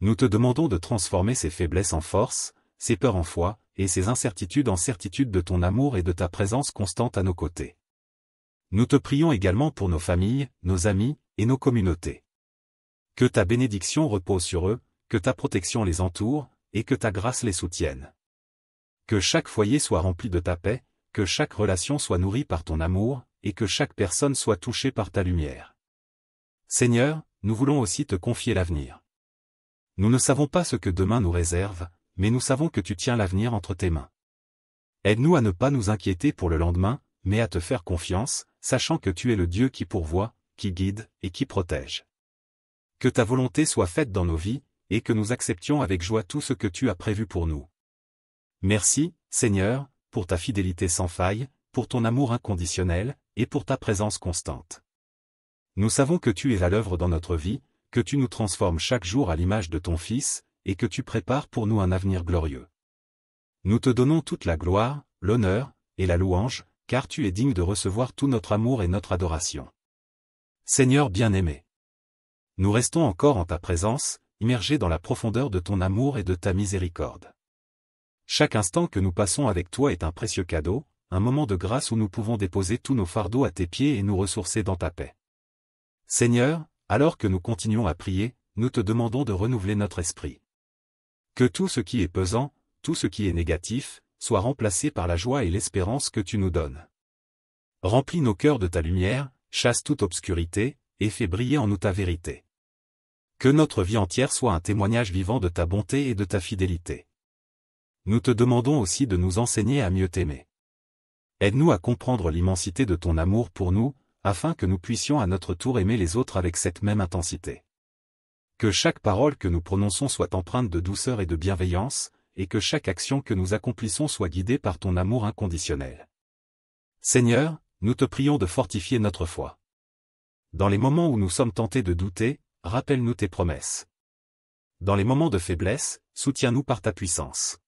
Nous te demandons de transformer ces faiblesses en force, ces peurs en foi, et ces incertitudes en certitude de ton amour et de ta présence constante à nos côtés. Nous te prions également pour nos familles, nos amis, et nos communautés. Que ta bénédiction repose sur eux, que ta protection les entoure, et que ta grâce les soutienne. Que chaque foyer soit rempli de ta paix, que chaque relation soit nourrie par ton amour, et que chaque personne soit touchée par ta lumière. Seigneur, nous voulons aussi te confier l'avenir. Nous ne savons pas ce que demain nous réserve, mais nous savons que tu tiens l'avenir entre tes mains. Aide-nous à ne pas nous inquiéter pour le lendemain, mais à te faire confiance, sachant que tu es le Dieu qui pourvoit, qui guide, et qui protège. Que ta volonté soit faite dans nos vies, et que nous acceptions avec joie tout ce que tu as prévu pour nous. Merci, Seigneur, pour ta fidélité sans faille, pour ton amour inconditionnel, et pour ta présence constante. Nous savons que tu es à l'œuvre dans notre vie, que tu nous transformes chaque jour à l'image de ton Fils, et que tu prépares pour nous un avenir glorieux. Nous te donnons toute la gloire, l'honneur, et la louange, car tu es digne de recevoir tout notre amour et notre adoration. Seigneur bien-aimé, nous restons encore en ta présence, immergés dans la profondeur de ton amour et de ta miséricorde. Chaque instant que nous passons avec toi est un précieux cadeau, un moment de grâce où nous pouvons déposer tous nos fardeaux à tes pieds et nous ressourcer dans ta paix. Seigneur, alors que nous continuons à prier, nous te demandons de renouveler notre esprit. Que tout ce qui est pesant, tout ce qui est négatif, soit remplacé par la joie et l'espérance que tu nous donnes. Remplis nos cœurs de ta lumière, chasse toute obscurité, et fais briller en nous ta vérité. Que notre vie entière soit un témoignage vivant de ta bonté et de ta fidélité. Nous te demandons aussi de nous enseigner à mieux t'aimer. Aide-nous à comprendre l'immensité de ton amour pour nous, afin que nous puissions à notre tour aimer les autres avec cette même intensité. Que chaque parole que nous prononçons soit empreinte de douceur et de bienveillance, et que chaque action que nous accomplissons soit guidée par ton amour inconditionnel. Seigneur, nous te prions de fortifier notre foi. Dans les moments où nous sommes tentés de douter, rappelle-nous tes promesses. Dans les moments de faiblesse, soutiens-nous par ta puissance.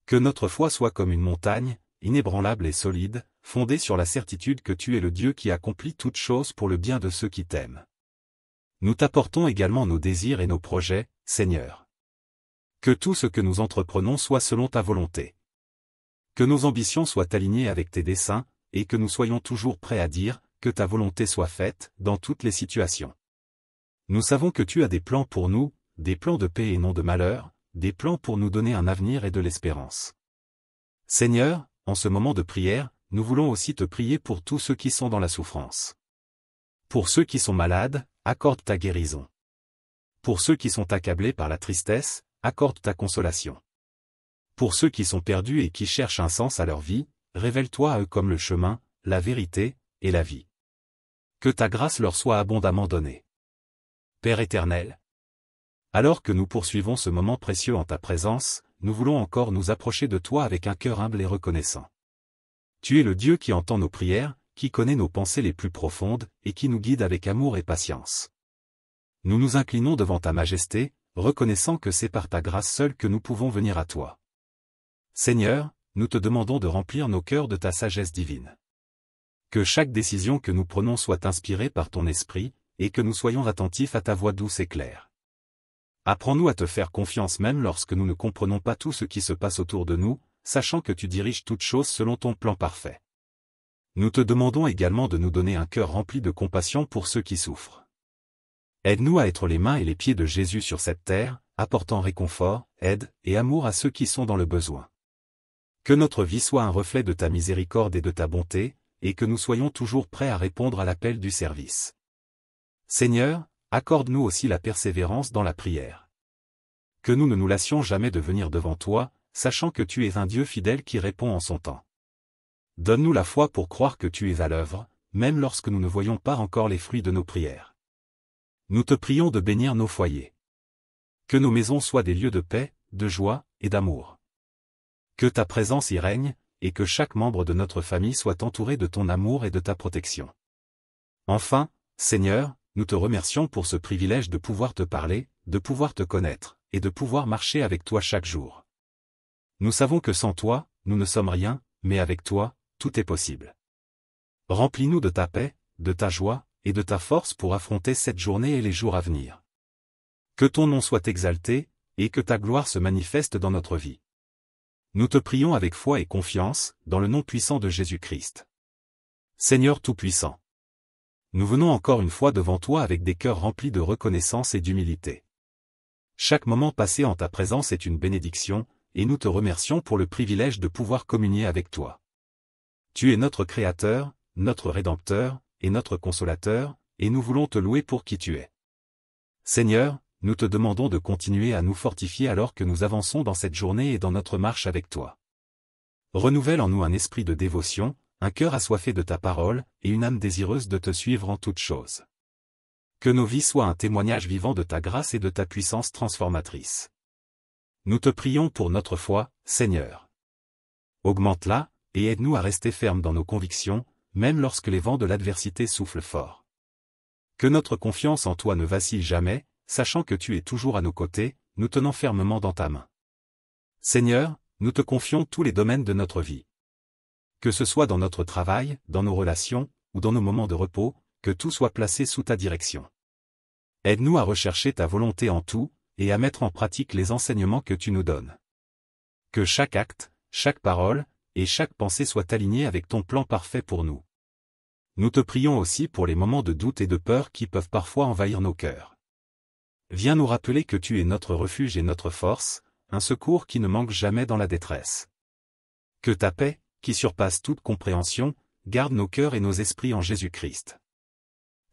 Que notre foi soit comme une montagne, inébranlable et solide, fondée sur la certitude que tu es le Dieu qui accomplit toutes choses pour le bien de ceux qui t'aiment. Nous t'apportons également nos désirs et nos projets, Seigneur. Que tout ce que nous entreprenons soit selon ta volonté. Que nos ambitions soient alignées avec tes desseins, et que nous soyons toujours prêts à dire, que ta volonté soit faite, dans toutes les situations. Nous savons que tu as des plans pour nous, des plans de paix et non de malheur, des plans pour nous donner un avenir et de l'espérance. Seigneur, en ce moment de prière, nous voulons aussi te prier pour tous ceux qui sont dans la souffrance. Pour ceux qui sont malades, accorde ta guérison. Pour ceux qui sont accablés par la tristesse, accorde ta consolation. Pour ceux qui sont perdus et qui cherchent un sens à leur vie, révèle-toi à eux comme le chemin, la vérité, et la vie. Que ta grâce leur soit abondamment donnée. Père éternel, alors que nous poursuivons ce moment précieux en ta présence, nous voulons encore nous approcher de toi avec un cœur humble et reconnaissant. Tu es le Dieu qui entend nos prières, qui connaît nos pensées les plus profondes, et qui nous guide avec amour et patience. Nous nous inclinons devant ta majesté, reconnaissant que c'est par ta grâce seule que nous pouvons venir à toi. Seigneur, nous te demandons de remplir nos cœurs de ta sagesse divine. Que chaque décision que nous prenons soit inspirée par ton esprit, et que nous soyons attentifs à ta voix douce et claire. Apprends-nous à te faire confiance même lorsque nous ne comprenons pas tout ce qui se passe autour de nous, sachant que tu diriges toutes choses selon ton plan parfait. Nous te demandons également de nous donner un cœur rempli de compassion pour ceux qui souffrent. Aide-nous à être les mains et les pieds de Jésus sur cette terre, apportant réconfort, aide et amour à ceux qui sont dans le besoin. Que notre vie soit un reflet de ta miséricorde et de ta bonté, et que nous soyons toujours prêts à répondre à l'appel du service. Seigneur, accorde-nous aussi la persévérance dans la prière. Que nous ne nous lassions jamais de venir devant toi, sachant que tu es un Dieu fidèle qui répond en son temps. Donne-nous la foi pour croire que tu es à l'œuvre, même lorsque nous ne voyons pas encore les fruits de nos prières. Nous te prions de bénir nos foyers. Que nos maisons soient des lieux de paix, de joie et d'amour. Que ta présence y règne, et que chaque membre de notre famille soit entouré de ton amour et de ta protection. Enfin, Seigneur, nous te remercions pour ce privilège de pouvoir te parler, de pouvoir te connaître, et de pouvoir marcher avec toi chaque jour. Nous savons que sans toi, nous ne sommes rien, mais avec toi, tout est possible. Remplis-nous de ta paix, de ta joie, et de ta force pour affronter cette journée et les jours à venir. Que ton nom soit exalté, et que ta gloire se manifeste dans notre vie. Nous te prions avec foi et confiance, dans le nom puissant de Jésus-Christ. Seigneur Tout-Puissant. Nous venons encore une fois devant toi avec des cœurs remplis de reconnaissance et d'humilité. Chaque moment passé en ta présence est une bénédiction, et nous te remercions pour le privilège de pouvoir communier avec toi. Tu es notre Créateur, notre Rédempteur, et notre Consolateur, et nous voulons te louer pour qui tu es. Seigneur, nous te demandons de continuer à nous fortifier alors que nous avançons dans cette journée et dans notre marche avec toi. Renouvelle en nous un esprit de dévotion, un cœur assoiffé de ta parole, et une âme désireuse de te suivre en toutes choses. Que nos vies soient un témoignage vivant de ta grâce et de ta puissance transformatrice. Nous te prions pour notre foi, Seigneur. Augmente-la, et aide-nous à rester fermes dans nos convictions, même lorsque les vents de l'adversité soufflent fort. Que notre confiance en toi ne vacille jamais, sachant que tu es toujours à nos côtés, nous tenant fermement dans ta main. Seigneur, nous te confions tous les domaines de notre vie. Que ce soit dans notre travail, dans nos relations, ou dans nos moments de repos, que tout soit placé sous ta direction. Aide-nous à rechercher ta volonté en tout, et à mettre en pratique les enseignements que tu nous donnes. Que chaque acte, chaque parole, et chaque pensée soient alignés avec ton plan parfait pour nous. Nous te prions aussi pour les moments de doute et de peur qui peuvent parfois envahir nos cœurs. Viens nous rappeler que tu es notre refuge et notre force, un secours qui ne manque jamais dans la détresse. Que ta paix, qui surpasse toute compréhension, garde nos cœurs et nos esprits en Jésus-Christ.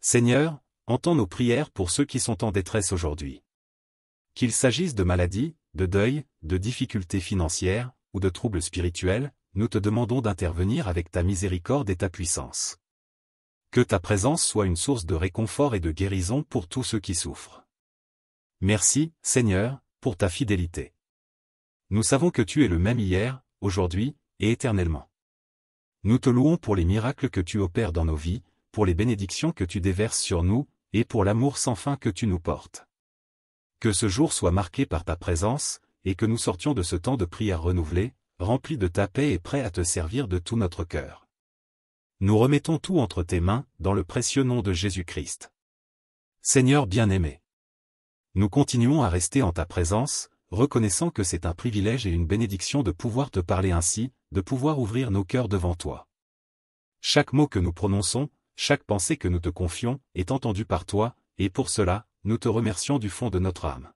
Seigneur, entends nos prières pour ceux qui sont en détresse aujourd'hui. Qu'il s'agisse de maladies, de deuil, de difficultés financières, ou de troubles spirituels, nous te demandons d'intervenir avec ta miséricorde et ta puissance. Que ta présence soit une source de réconfort et de guérison pour tous ceux qui souffrent. Merci, Seigneur, pour ta fidélité. Nous savons que tu es le même hier, aujourd'hui, et éternellement. Nous te louons pour les miracles que tu opères dans nos vies, pour les bénédictions que tu déverses sur nous, et pour l'amour sans fin que tu nous portes. Que ce jour soit marqué par ta présence, et que nous sortions de ce temps de prière renouvelé, rempli de ta paix et prêt à te servir de tout notre cœur. Nous remettons tout entre tes mains, dans le précieux nom de Jésus-Christ. Seigneur bien-aimé. Nous continuons à rester en ta présence, reconnaissant que c'est un privilège et une bénédiction de pouvoir te parler ainsi, de pouvoir ouvrir nos cœurs devant toi. Chaque mot que nous prononçons, chaque pensée que nous te confions, est entendue par toi, et pour cela, nous te remercions du fond de notre âme.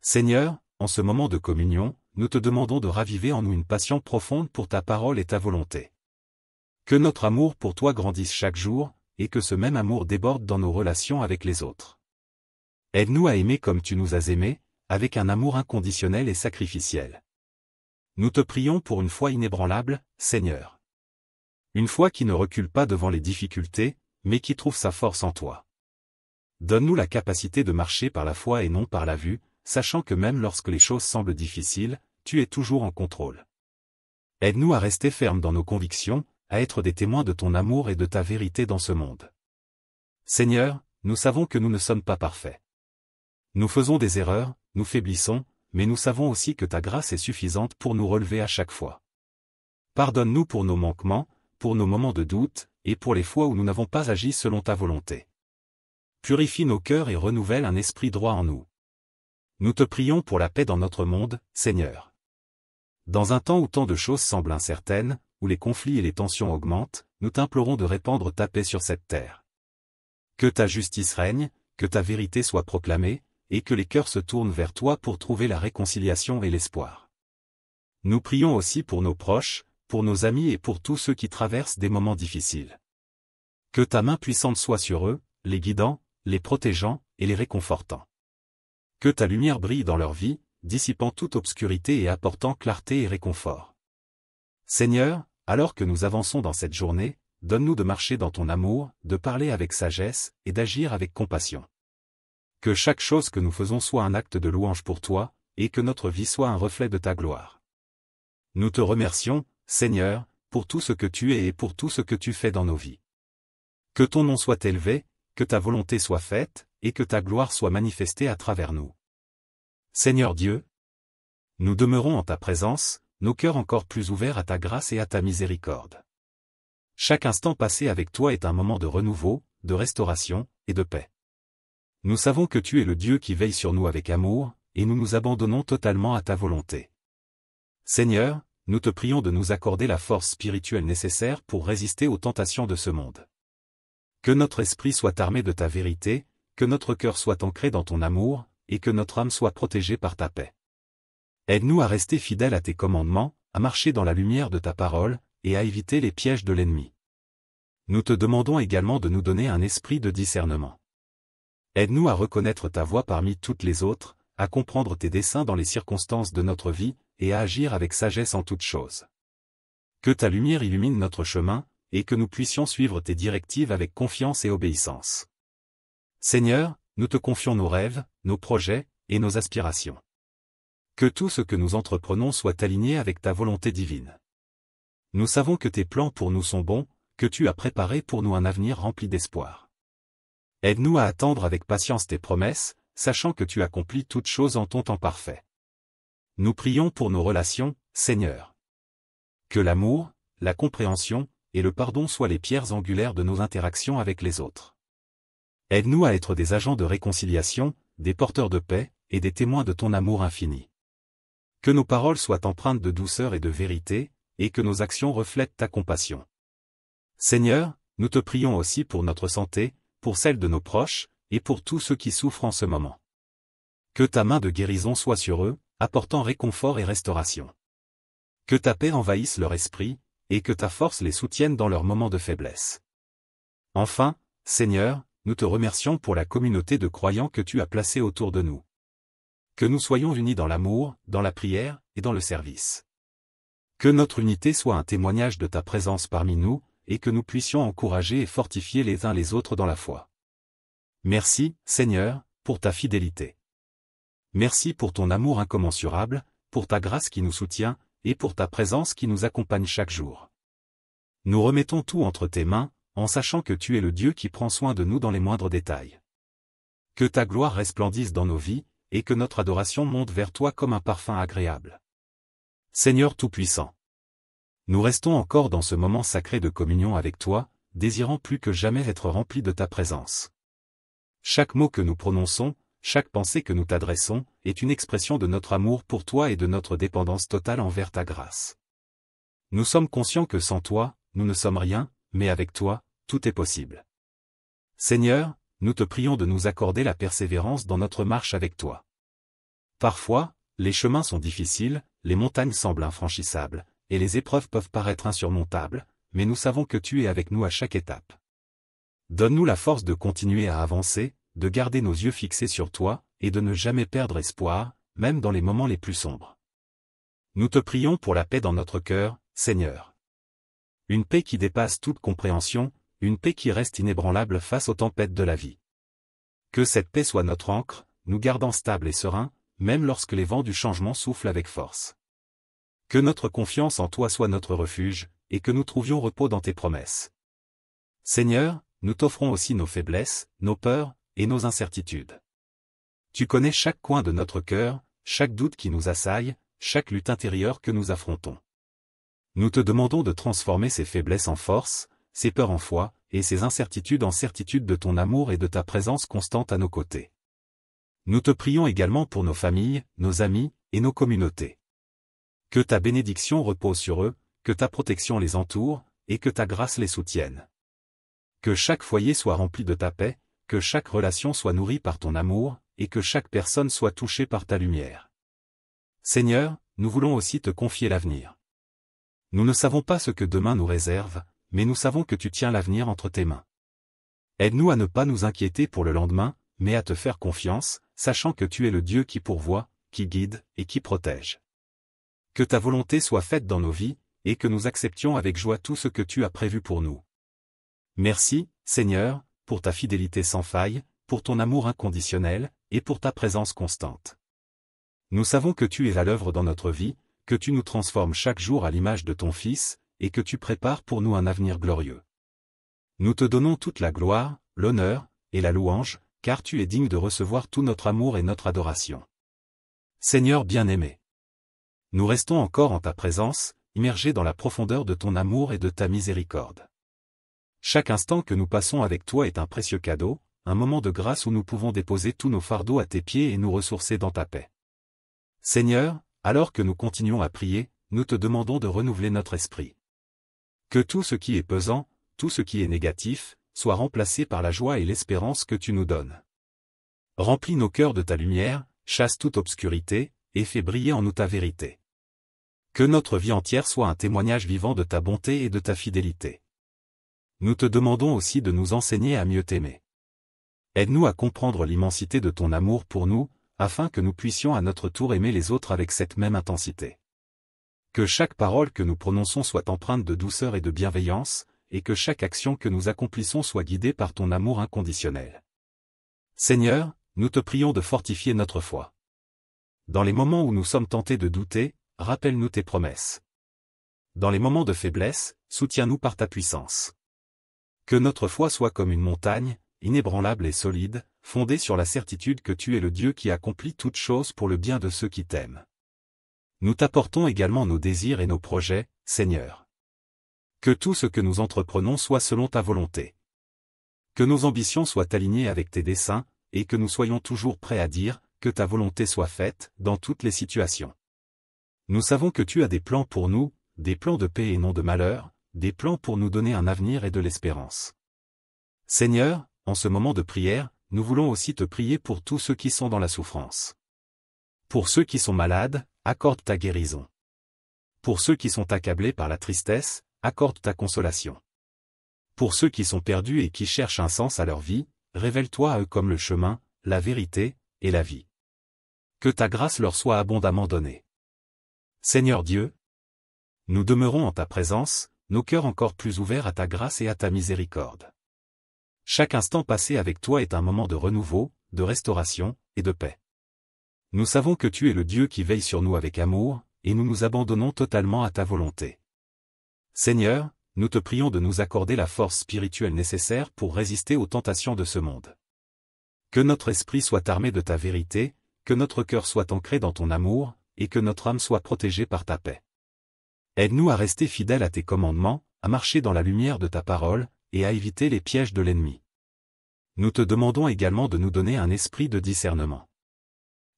Seigneur, en ce moment de communion, nous te demandons de raviver en nous une passion profonde pour ta parole et ta volonté. Que notre amour pour toi grandisse chaque jour, et que ce même amour déborde dans nos relations avec les autres. Aide-nous à aimer comme tu nous as aimés, avec un amour inconditionnel et sacrificiel. Nous te prions pour une foi inébranlable, Seigneur. Une foi qui ne recule pas devant les difficultés, mais qui trouve sa force en toi. Donne-nous la capacité de marcher par la foi et non par la vue, sachant que même lorsque les choses semblent difficiles, tu es toujours en contrôle. Aide-nous à rester fermes dans nos convictions, à être des témoins de ton amour et de ta vérité dans ce monde. Seigneur, nous savons que nous ne sommes pas parfaits. Nous faisons des erreurs, nous faiblissons, mais nous savons aussi que ta grâce est suffisante pour nous relever à chaque fois. Pardonne-nous pour nos manquements, pour nos moments de doute, et pour les fois où nous n'avons pas agi selon ta volonté. Purifie nos cœurs et renouvelle un esprit droit en nous. Nous te prions pour la paix dans notre monde, Seigneur. Dans un temps où tant de choses semblent incertaines, où les conflits et les tensions augmentent, nous t'implorons de répandre ta paix sur cette terre. Que ta justice règne, que ta vérité soit proclamée, et que les cœurs se tournent vers toi pour trouver la réconciliation et l'espoir. Nous prions aussi pour nos proches, pour nos amis et pour tous ceux qui traversent des moments difficiles. Que ta main puissante soit sur eux, les guidant, les protégeant et les réconfortant. Que ta lumière brille dans leur vie, dissipant toute obscurité et apportant clarté et réconfort. Seigneur, alors que nous avançons dans cette journée, donne-nous de marcher dans ton amour, de parler avec sagesse et d'agir avec compassion. Que chaque chose que nous faisons soit un acte de louange pour toi, et que notre vie soit un reflet de ta gloire. Nous te remercions, Seigneur, pour tout ce que tu es et pour tout ce que tu fais dans nos vies. Que ton nom soit élevé, que ta volonté soit faite, et que ta gloire soit manifestée à travers nous. Seigneur Dieu, nous demeurons en ta présence, nos cœurs encore plus ouverts à ta grâce et à ta miséricorde. Chaque instant passé avec toi est un moment de renouveau, de restauration, et de paix. Nous savons que tu es le Dieu qui veille sur nous avec amour, et nous nous abandonnons totalement à ta volonté. Seigneur, nous te prions de nous accorder la force spirituelle nécessaire pour résister aux tentations de ce monde. Que notre esprit soit armé de ta vérité, que notre cœur soit ancré dans ton amour, et que notre âme soit protégée par ta paix. Aide-nous à rester fidèles à tes commandements, à marcher dans la lumière de ta parole, et à éviter les pièges de l'ennemi. Nous te demandons également de nous donner un esprit de discernement. Aide-nous à reconnaître ta voix parmi toutes les autres, à comprendre tes desseins dans les circonstances de notre vie, et à agir avec sagesse en toutes choses. Que ta lumière illumine notre chemin, et que nous puissions suivre tes directives avec confiance et obéissance. Seigneur, nous te confions nos rêves, nos projets, et nos aspirations. Que tout ce que nous entreprenons soit aligné avec ta volonté divine. Nous savons que tes plans pour nous sont bons, que tu as préparé pour nous un avenir rempli d'espoir. Aide-nous à attendre avec patience tes promesses, sachant que tu accomplis toutes choses en ton temps parfait. Nous prions pour nos relations, Seigneur. Que l'amour, la compréhension, et le pardon soient les pierres angulaires de nos interactions avec les autres. Aide-nous à être des agents de réconciliation, des porteurs de paix, et des témoins de ton amour infini. Que nos paroles soient empreintes de douceur et de vérité, et que nos actions reflètent ta compassion. Seigneur, nous te prions aussi pour notre santé, pour celle de nos proches, et pour tous ceux qui souffrent en ce moment. Que ta main de guérison soit sur eux, apportant réconfort et restauration. Que ta paix envahisse leur esprit, et que ta force les soutienne dans leurs moments de faiblesse. Enfin, Seigneur, nous te remercions pour la communauté de croyants que tu as placée autour de nous. Que nous soyons unis dans l'amour, dans la prière, et dans le service. Que notre unité soit un témoignage de ta présence parmi nous, et que nous puissions encourager et fortifier les uns les autres dans la foi. Merci, Seigneur, pour ta fidélité. Merci pour ton amour incommensurable, pour ta grâce qui nous soutient, et pour ta présence qui nous accompagne chaque jour. Nous remettons tout entre tes mains, en sachant que tu es le Dieu qui prend soin de nous dans les moindres détails. Que ta gloire resplendisse dans nos vies, et que notre adoration monte vers toi comme un parfum agréable. Seigneur Tout-Puissant, nous restons encore dans ce moment sacré de communion avec toi, désirant plus que jamais être remplis de ta présence. Chaque mot que nous prononçons, chaque pensée que nous t'adressons, est une expression de notre amour pour toi et de notre dépendance totale envers ta grâce. Nous sommes conscients que sans toi, nous ne sommes rien, mais avec toi, tout est possible. Seigneur, nous te prions de nous accorder la persévérance dans notre marche avec toi. Parfois, les chemins sont difficiles, les montagnes semblent infranchissables, et les épreuves peuvent paraître insurmontables, mais nous savons que tu es avec nous à chaque étape. Donne-nous la force de continuer à avancer, de garder nos yeux fixés sur toi, et de ne jamais perdre espoir, même dans les moments les plus sombres. Nous te prions pour la paix dans notre cœur, Seigneur. Une paix qui dépasse toute compréhension, une paix qui reste inébranlable face aux tempêtes de la vie. Que cette paix soit notre ancre, nous gardant stables et sereins, même lorsque les vents du changement soufflent avec force. Que notre confiance en toi soit notre refuge, et que nous trouvions repos dans tes promesses. Seigneur, nous t'offrons aussi nos faiblesses, nos peurs, et nos incertitudes. Tu connais chaque coin de notre cœur, chaque doute qui nous assaille, chaque lutte intérieure que nous affrontons. Nous te demandons de transformer ces faiblesses en force, ces peurs en foi, et ces incertitudes en certitude de ton amour et de ta présence constante à nos côtés. Nous te prions également pour nos familles, nos amis, et nos communautés. Que ta bénédiction repose sur eux, que ta protection les entoure, et que ta grâce les soutienne. Que chaque foyer soit rempli de ta paix, que chaque relation soit nourrie par ton amour, et que chaque personne soit touchée par ta lumière. Seigneur, nous voulons aussi te confier l'avenir. Nous ne savons pas ce que demain nous réserve, mais nous savons que tu tiens l'avenir entre tes mains. Aide-nous à ne pas nous inquiéter pour le lendemain, mais à te faire confiance, sachant que tu es le Dieu qui pourvoit, qui guide, et qui protège. Que ta volonté soit faite dans nos vies, et que nous acceptions avec joie tout ce que tu as prévu pour nous. Merci, Seigneur, pour ta fidélité sans faille, pour ton amour inconditionnel, et pour ta présence constante. Nous savons que tu es à l'œuvre dans notre vie, que tu nous transformes chaque jour à l'image de ton Fils, et que tu prépares pour nous un avenir glorieux. Nous te donnons toute la gloire, l'honneur, et la louange, car tu es digne de recevoir tout notre amour et notre adoration. Seigneur bien-aimé, nous restons encore en ta présence, immergés dans la profondeur de ton amour et de ta miséricorde. Chaque instant que nous passons avec toi est un précieux cadeau, un moment de grâce où nous pouvons déposer tous nos fardeaux à tes pieds et nous ressourcer dans ta paix. Seigneur, alors que nous continuons à prier, nous te demandons de renouveler notre esprit. Que tout ce qui est pesant, tout ce qui est négatif, soit remplacé par la joie et l'espérance que tu nous donnes. Remplis nos cœurs de ta lumière, chasse toute obscurité, et fais briller en nous ta vérité. Que notre vie entière soit un témoignage vivant de ta bonté et de ta fidélité. Nous te demandons aussi de nous enseigner à mieux t'aimer. Aide-nous à comprendre l'immensité de ton amour pour nous, afin que nous puissions à notre tour aimer les autres avec cette même intensité. Que chaque parole que nous prononçons soit empreinte de douceur et de bienveillance, et que chaque action que nous accomplissons soit guidée par ton amour inconditionnel. Seigneur, nous te prions de fortifier notre foi. Dans les moments où nous sommes tentés de douter, rappelle-nous tes promesses. Dans les moments de faiblesse, soutiens-nous par ta puissance. Que notre foi soit comme une montagne, inébranlable et solide, fondée sur la certitude que tu es le Dieu qui accomplit toutes choses pour le bien de ceux qui t'aiment. Nous t'apportons également nos désirs et nos projets, Seigneur. Que tout ce que nous entreprenons soit selon ta volonté. Que nos ambitions soient alignées avec tes desseins, et que nous soyons toujours prêts à dire, que ta volonté soit faite, dans toutes les situations. Nous savons que tu as des plans pour nous, des plans de paix et non de malheur, des plans pour nous donner un avenir et de l'espérance. Seigneur, en ce moment de prière, nous voulons aussi te prier pour tous ceux qui sont dans la souffrance. Pour ceux qui sont malades, accorde ta guérison. Pour ceux qui sont accablés par la tristesse, accorde ta consolation. Pour ceux qui sont perdus et qui cherchent un sens à leur vie, révèle-toi à eux comme le chemin, la vérité, et la vie. Que ta grâce leur soit abondamment donnée. Seigneur Dieu, nous demeurons en ta présence, nos cœurs encore plus ouverts à ta grâce et à ta miséricorde. Chaque instant passé avec toi est un moment de renouveau, de restauration, et de paix. Nous savons que tu es le Dieu qui veille sur nous avec amour, et nous nous abandonnons totalement à ta volonté. Seigneur, nous te prions de nous accorder la force spirituelle nécessaire pour résister aux tentations de ce monde. Que notre esprit soit armé de ta vérité, que notre cœur soit ancré dans ton amour, et que notre âme soit protégée par ta paix. Aide-nous à rester fidèles à tes commandements, à marcher dans la lumière de ta parole, et à éviter les pièges de l'ennemi. Nous te demandons également de nous donner un esprit de discernement.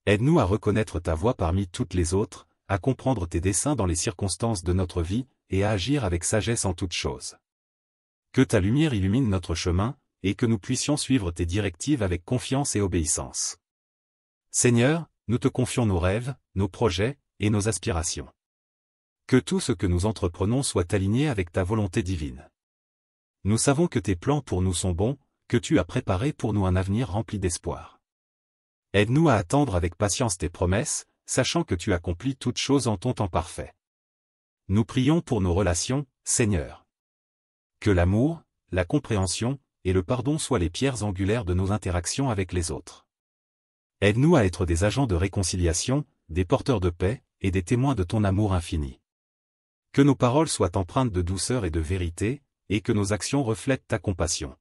Aide-nous à reconnaître ta voix parmi toutes les autres, à comprendre tes desseins dans les circonstances de notre vie, et à agir avec sagesse en toutes choses. Que ta lumière illumine notre chemin, et que nous puissions suivre tes directives avec confiance et obéissance. Seigneur, nous te confions nos rêves, nos projets, et nos aspirations. Que tout ce que nous entreprenons soit aligné avec ta volonté divine. Nous savons que tes plans pour nous sont bons, que tu as préparé pour nous un avenir rempli d'espoir. Aide-nous à attendre avec patience tes promesses, sachant que tu accomplis toutes choses en ton temps parfait. Nous prions pour nos relations, Seigneur. Que l'amour, la compréhension, et le pardon soient les pierres angulaires de nos interactions avec les autres. Aide-nous à être des agents de réconciliation, des porteurs de paix, et des témoins de ton amour infini. Que nos paroles soient empreintes de douceur et de vérité, et que nos actions reflètent ta compassion.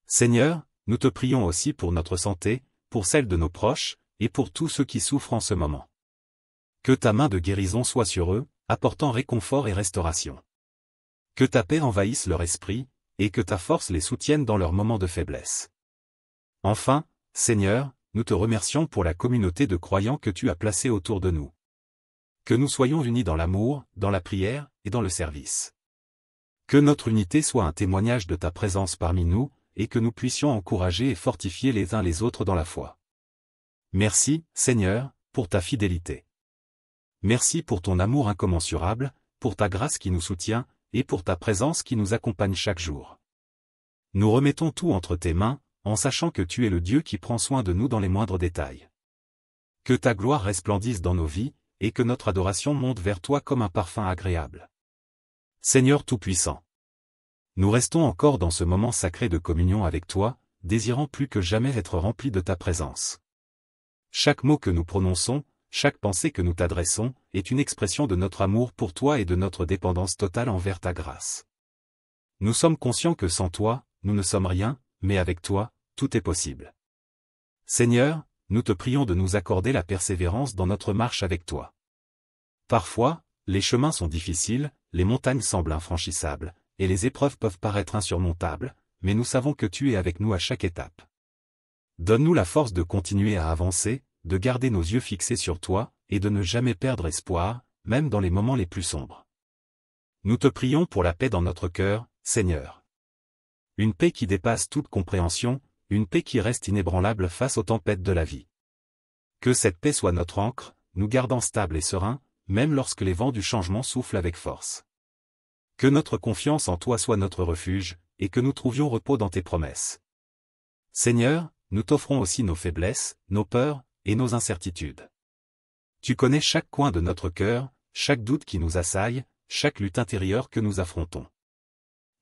Seigneur, nous te prions aussi pour notre santé, pour celle de nos proches, et pour tous ceux qui souffrent en ce moment. Que ta main de guérison soit sur eux, apportant réconfort et restauration. Que ta paix envahisse leur esprit, et que ta force les soutienne dans leurs moments de faiblesse. Enfin, Seigneur, nous te remercions pour la communauté de croyants que tu as placée autour de nous. Que nous soyons unis dans l'amour, dans la prière, et dans le service. Que notre unité soit un témoignage de ta présence parmi nous, et que nous puissions encourager et fortifier les uns les autres dans la foi. Merci, Seigneur, pour ta fidélité. Merci pour ton amour incommensurable, pour ta grâce qui nous soutient, et pour ta présence qui nous accompagne chaque jour. Nous remettons tout entre tes mains, en sachant que tu es le Dieu qui prend soin de nous dans les moindres détails. Que ta gloire resplendisse dans nos vies, et que notre adoration monte vers toi comme un parfum agréable. Seigneur Tout-Puissant, nous restons encore dans ce moment sacré de communion avec toi, désirant plus que jamais être remplis de ta présence. Chaque mot que nous prononçons, chaque pensée que nous t'adressons, est une expression de notre amour pour toi et de notre dépendance totale envers ta grâce. Nous sommes conscients que sans toi, nous ne sommes rien, mais avec toi, tout est possible. Seigneur, nous te prions de nous accorder la persévérance dans notre marche avec toi. Parfois, les chemins sont difficiles, les montagnes semblent infranchissables, et les épreuves peuvent paraître insurmontables, mais nous savons que tu es avec nous à chaque étape. Donne-nous la force de continuer à avancer, de garder nos yeux fixés sur toi, et de ne jamais perdre espoir, même dans les moments les plus sombres. Nous te prions pour la paix dans notre cœur, Seigneur. Une paix qui dépasse toute compréhension, une paix qui reste inébranlable face aux tempêtes de la vie. Que cette paix soit notre ancre, nous gardant stables et sereins, même lorsque les vents du changement soufflent avec force. Que notre confiance en toi soit notre refuge, et que nous trouvions repos dans tes promesses. Seigneur, nous t'offrons aussi nos faiblesses, nos peurs, et nos incertitudes. Tu connais chaque coin de notre cœur, chaque doute qui nous assaille, chaque lutte intérieure que nous affrontons.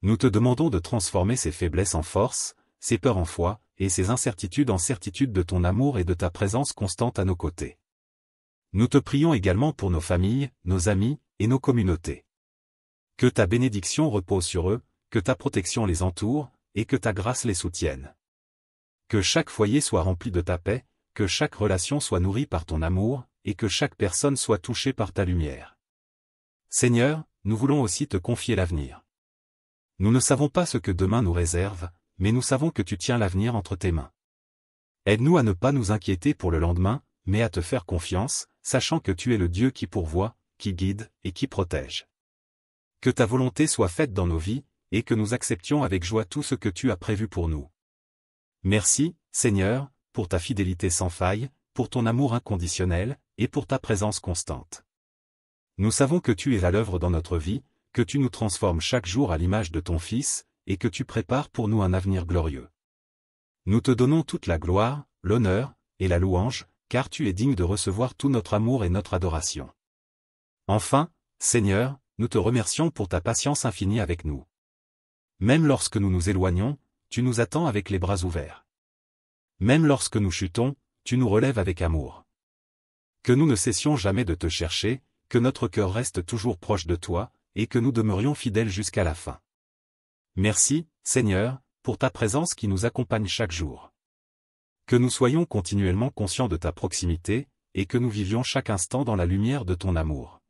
Nous te demandons de transformer ces faiblesses en force, ces peurs en foi, et ces incertitudes en certitude de ton amour et de ta présence constante à nos côtés. Nous te prions également pour nos familles, nos amis, et nos communautés. Que ta bénédiction repose sur eux, que ta protection les entoure, et que ta grâce les soutienne. Que chaque foyer soit rempli de ta paix, que chaque relation soit nourrie par ton amour, et que chaque personne soit touchée par ta lumière. Seigneur, nous voulons aussi te confier l'avenir. Nous ne savons pas ce que demain nous réserve, mais nous savons que tu tiens l'avenir entre tes mains. Aide-nous à ne pas nous inquiéter pour le lendemain, mais à te faire confiance, sachant que tu es le Dieu qui pourvoit, qui guide, et qui protège. Que ta volonté soit faite dans nos vies, et que nous acceptions avec joie tout ce que tu as prévu pour nous. Merci, Seigneur, pour ta fidélité sans faille, pour ton amour inconditionnel, et pour ta présence constante. Nous savons que tu es à l'œuvre dans notre vie, que tu nous transformes chaque jour à l'image de ton Fils, et que tu prépares pour nous un avenir glorieux. Nous te donnons toute la gloire, l'honneur, et la louange, car tu es digne de recevoir tout notre amour et notre adoration. Enfin, Seigneur, nous te remercions pour ta patience infinie avec nous. Même lorsque nous nous éloignons, tu nous attends avec les bras ouverts. Même lorsque nous chutons, tu nous relèves avec amour. Que nous ne cessions jamais de te chercher, que notre cœur reste toujours proche de toi, et que nous demeurions fidèles jusqu'à la fin. Merci, Seigneur, pour ta présence qui nous accompagne chaque jour. Que nous soyons continuellement conscients de ta proximité, et que nous vivions chaque instant dans la lumière de ton amour.